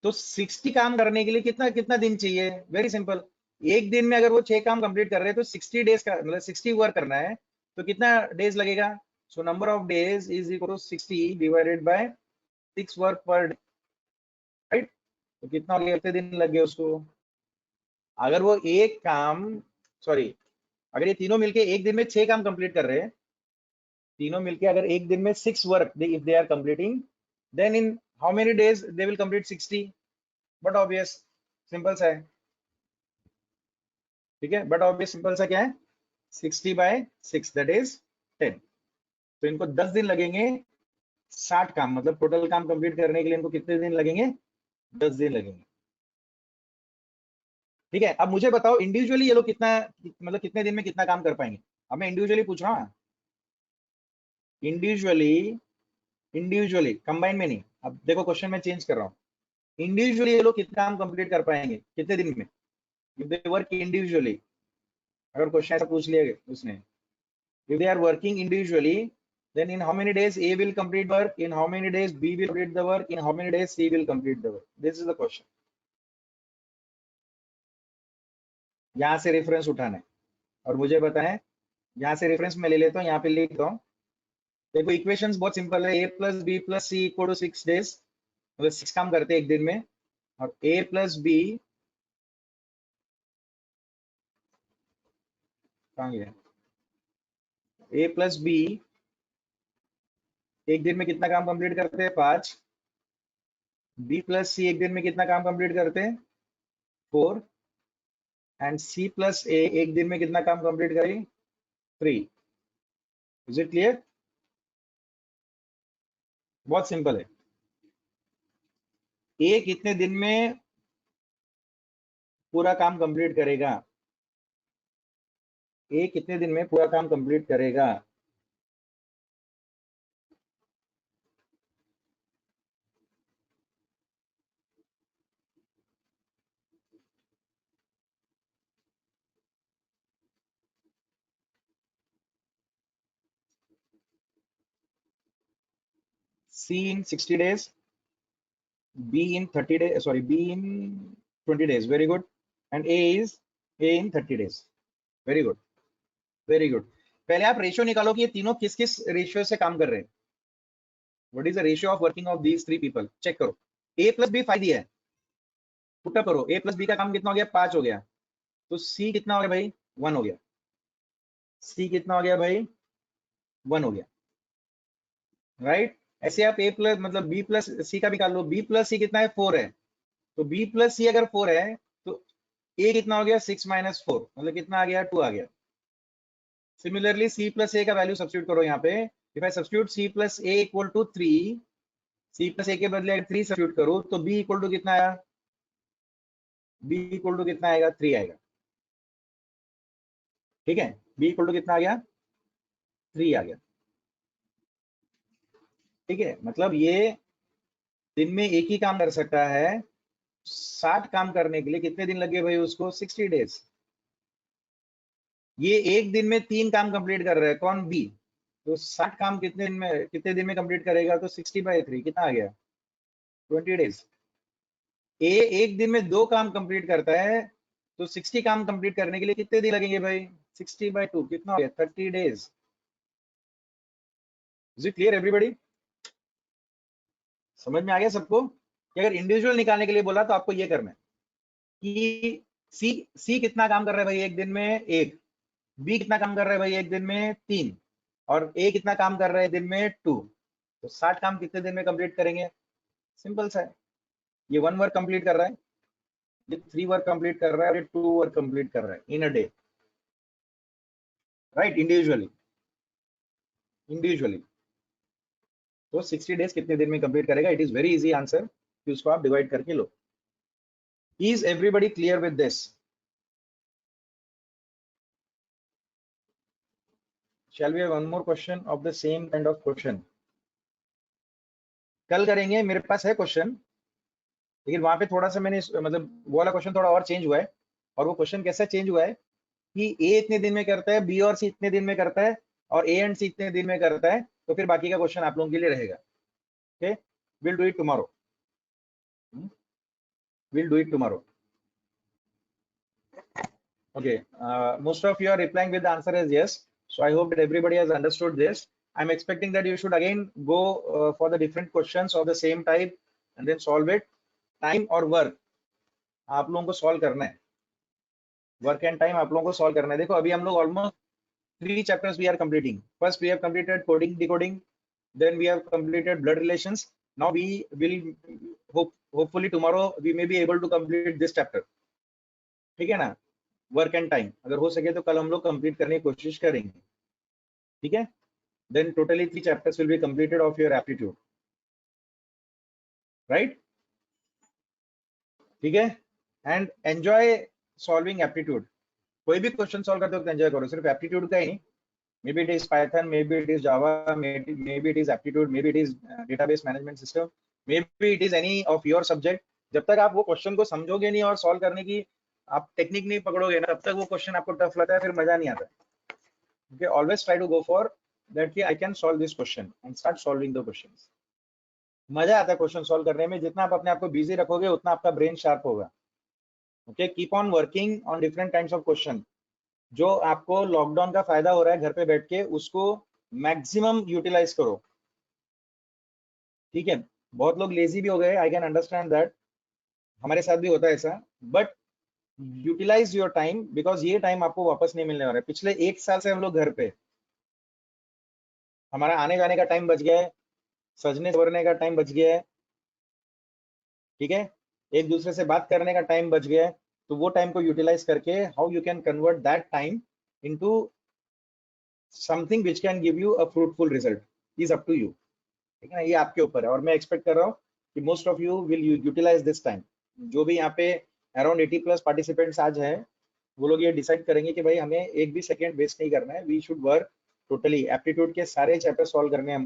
Speaker 1: तो 60 काम करने के लिए कितना कितना दिन चाहिए, वेरी सिंपल. एक दिन में अगर वो 6 काम कंप्लीट कर रहे हैं तो 60 डेज का मतलब 60 वर्क करना है, तो कितना डेज लगेगा. So number of days is equal to 60 divided by 6 work per day. Right. तो कितना हो गया, कितने दिन लग गए उसको. अगर वो एक काम सॉरी अगर ये तीनों मिलके एक दिन में 6 काम कंप्लीट कर रहे हैं, तीनों मिलके अगर एक दिन में 6 work if they are completing, then in how many days they will complete 60. But obvious simple सा है. ठीक है. बट ऑब्वियस सिंपल सा क्या है 60 बाय 6 दैट इज 10. तो इनको 10 दिन लगेंगे 60 काम, मतलब टोटल काम कंप्लीट करने के लिए इनको कितने दिन लगेंगे 10 दिन लगेंगे. ठीक है. अब मुझे बताओ इंडिविजुअली ये लोग कितना मतलब कितने दिन में कितना काम कर पाएंगे. अब मैं इंडिविजुअली पूछ रहा हूँ, इंडिविजुअली इंडिविजुअली कंबाइन में नहीं. अब देखो क्वेश्चन मैं चेंज कर रहा हूँ. इंडिविजुअली ये लोग कितना काम कंप्लीट कर पाएंगे कितने दिन में, इफ दे वर्क इंडिविजुअली. अगर क्वेश्चन ऐसा पूछ लिया उसने, if they are working individually, then in how many days A will complete work, in how many days B will complete the work, in how many days C will complete the work. This is the question. यहाँ से reference उठाना है और मुझे बताएं. यहाँ से reference मैं ले लेता हूँ, यहाँ पे लिख रहा हूँ. देखो इक्वेशंस बहुत सिंपल है. A plus B plus C equal to 6 days, मतलब 6 काम करते हैं एक दिन में. और A प्लस बी कहाँ गया, A प्लस बी एक दिन में कितना काम कंप्लीट करते हैं 5. B प्लस सी एक दिन में कितना काम कंप्लीट करते हैं 4. एंड C प्लस A एक दिन में कितना काम कंप्लीट करें 3. Is it clear. बहुत सिंपल है. A कितने दिन में पूरा काम कंप्लीट करेगा, A कितने दिन में पूरा काम कंप्लीट करेगा. C in 60 days, B in 30 days, sorry, B in 20 days, very good, and A in 30 days, very good, very good. पहले आप रेशियो निकालो कि ये तीनों किस किस रेशियो से काम कर रहे हैं. What is the ratio of working of these three people, check करो. A प्लस बी 5 दिया है, पुट अप करो. A प्लस बी का काम कितना हो गया, 5 हो गया. तो C कितना हो गया भाई, 1 हो गया. C कितना हो गया भाई, 1 हो गया, राइट. ऐसे आप A प्लस मतलब B प्लस C का भी निकाल लो. B प्लस C कितना है, 4 है. तो B प्लस C अगर 4 है तो A कितना हो गया, 6 माइनस 4, मतलब कितना आ गया, 2 आ गया. सिमिलरली C प्लस A का वैल्यू सब्स्टिट्यूट करो यहाँ पे. If I substitute C plus A equal to 3, C plus A के बदले अगर 3 सब्स्टिट्यूट करो तो B इक्वल टू कितना आया, B इक्वल टू कितना आएगा, 3 आएगा. ठीक है, B इक्वल टू कितना आ गया, 3 आ गया. ठीक है, मतलब ये दिन में एक ही काम कर सकता है. 60 काम करने के लिए कितने दिन लगे भाई उसको, 60 डेज. ये एक दिन में 3 काम कंप्लीट कर रहा है, कौन, बी. तो 60 काम कितने दिन में कंप्लीट करेगा, तो 60/3 कितना आ गया, 20 डेज. ए एक दिन में 2 काम कंप्लीट करता है, तो 60 काम कंप्लीट करने के लिए कितने दिन लगेंगे भाई, 60/2 कितना हो गया, 30 days. Is it clear everybody, समझ में आ गया सबको कि अगर इंडिविजुअल निकालने के लिए बोला तो आपको ये करना है कि सी कितना काम कर रहा है भाई एक दिन में, 1. बी कितना काम कर रहा है भाई एक दिन में, 3. और ए कितना काम कर रहा है दिन में, 2. तो 60 काम कितने दिन में कंप्लीट करेंगे, सिंपल सा है. ये 1 वर्क कंप्लीट कर रहा है, ये 3 वर्क कंप्लीट कर रहा है, और ये 2 वर्क कंप्लीट कर रहा है in a day, right. Individually तो 60 डेज कितने दिन में कंप्लीट करेगा. It is very easy answer कि उसको आप डिवाइड करके लो. Is everybody clear with this. Shall we have one more question of the same kind of question? कल करेंगे, मेरे पास है क्वेश्चन, लेकिन वहां पे थोड़ा सा मैंने मतलब वो वाला क्वेश्चन थोड़ा और चेंज हुआ है. और वो क्वेश्चन कैसा चेंज हुआ है कि ए इतने दिन में करता है, बी और सी इतने दिन में करता है, और ए एंड सी इतने दिन में करता है. तो फिर बाकी का क्वेश्चन आप लोगों के लिए रहेगा. Okay, will do it tomorrow. We'll do it tomorrow. Okay, most of you are replying with the answer as yes. So I hope that everybody has understood this. I'm expecting that you should again go for the different questions of the same type and then solve it. Time और work आप लोगों को solve करना है. Work and time आप लोगों को solve करना है. देखो अभी हम लोग almost 3 chapters we are completing. First we have completed coding, decoding. Then we have completed blood relations. Now we will hopefully tomorrow we may be able to complete this chapter. ठीक है ना. Work and time अगर हो सके तो कल हम लोग कंप्लीट करने की कोशिश करेंगे. ठीक है, then totally 3 chapters will be completed of your aptitude, right. ठीक है, एंड एंजॉय सॉल्विंग एप्टीट्यूड. कोई भी क्वेश्चन सॉल्व करते वक्त एंजॉय करो, सिर्फ एप्टीट्यूड का ही नहीं. May be it is Python, may be it is Java, may be it is aptitude, may be it is database management system, may be it is any of your subject. जब तक आप वो question को समझोगे नहीं और solve करने की आप टेक्निक नहीं पकड़ोगे ना, तब तक वो क्वेश्चन आपको टफ लगता है, फिर मजा नहीं आता. Okay, always try to go for that कि I can solve this question and start solving the questions. मजा आता है क्वेश्चन सॉल्व करने में. जितना आप अपने आप को बिजी रखोगे उतना आपका ब्रेन शार्प होगा. Okay, keep on working on different kinds of question. जो आपको लॉकडाउन का फायदा हो रहा है घर पे बैठ के, उसको मैक्सिमम यूटिलाइज करो. ठीक है, बहुत लोग लेजी भी हो गए, आई कैन अंडरस्टैंड दैट, हमारे साथ भी होता है ऐसा. But utilize your time, because ये टाइम आपको वापस नहीं मिलने वाला है. पिछले 1 साल से हम लोग घर पे, हमारा आने जाने का टाइम बच गया है, सजने संवरने का टाइम बच गया है. ठीक है, एक दूसरे से बात करने का टाइम बच गया है. तो वो टाइम को यूटिलाइज करके how you can convert that time into something which can give you a fruitful result is up to you. ठीक है ना, ये आपके ऊपर है. और मैं एक्सपेक्ट कर रहा हूँ कि most of you will utilize this time. जो भी यहाँ पे अराउंड 80+ पार्टिसिपेंट्स आज हैं, वो लोग ये डिसाइड करेंगे कि भाई हमें एक भी सेकेंड वेस्ट नहीं करना है. We should work totally. Aptitude के सारे चैप्टर सॉल्व करने हैं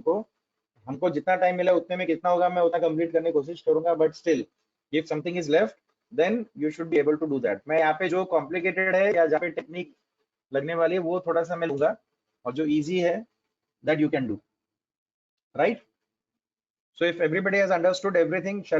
Speaker 1: हमको जितना टाइम मिला उतने में कितना होगा मैं उतना कंप्लीट करने की कोशिश करूंगा. But still if something is left then you should be able to do that. मैं यहाँ पे जो कॉम्प्लिकेटेड है या जहाँ पे टेक्निक लगने वाली है वो थोड़ा सा मैं लूंगा, और जो इजी है that you can do, right. So if everybody has understood everything, shall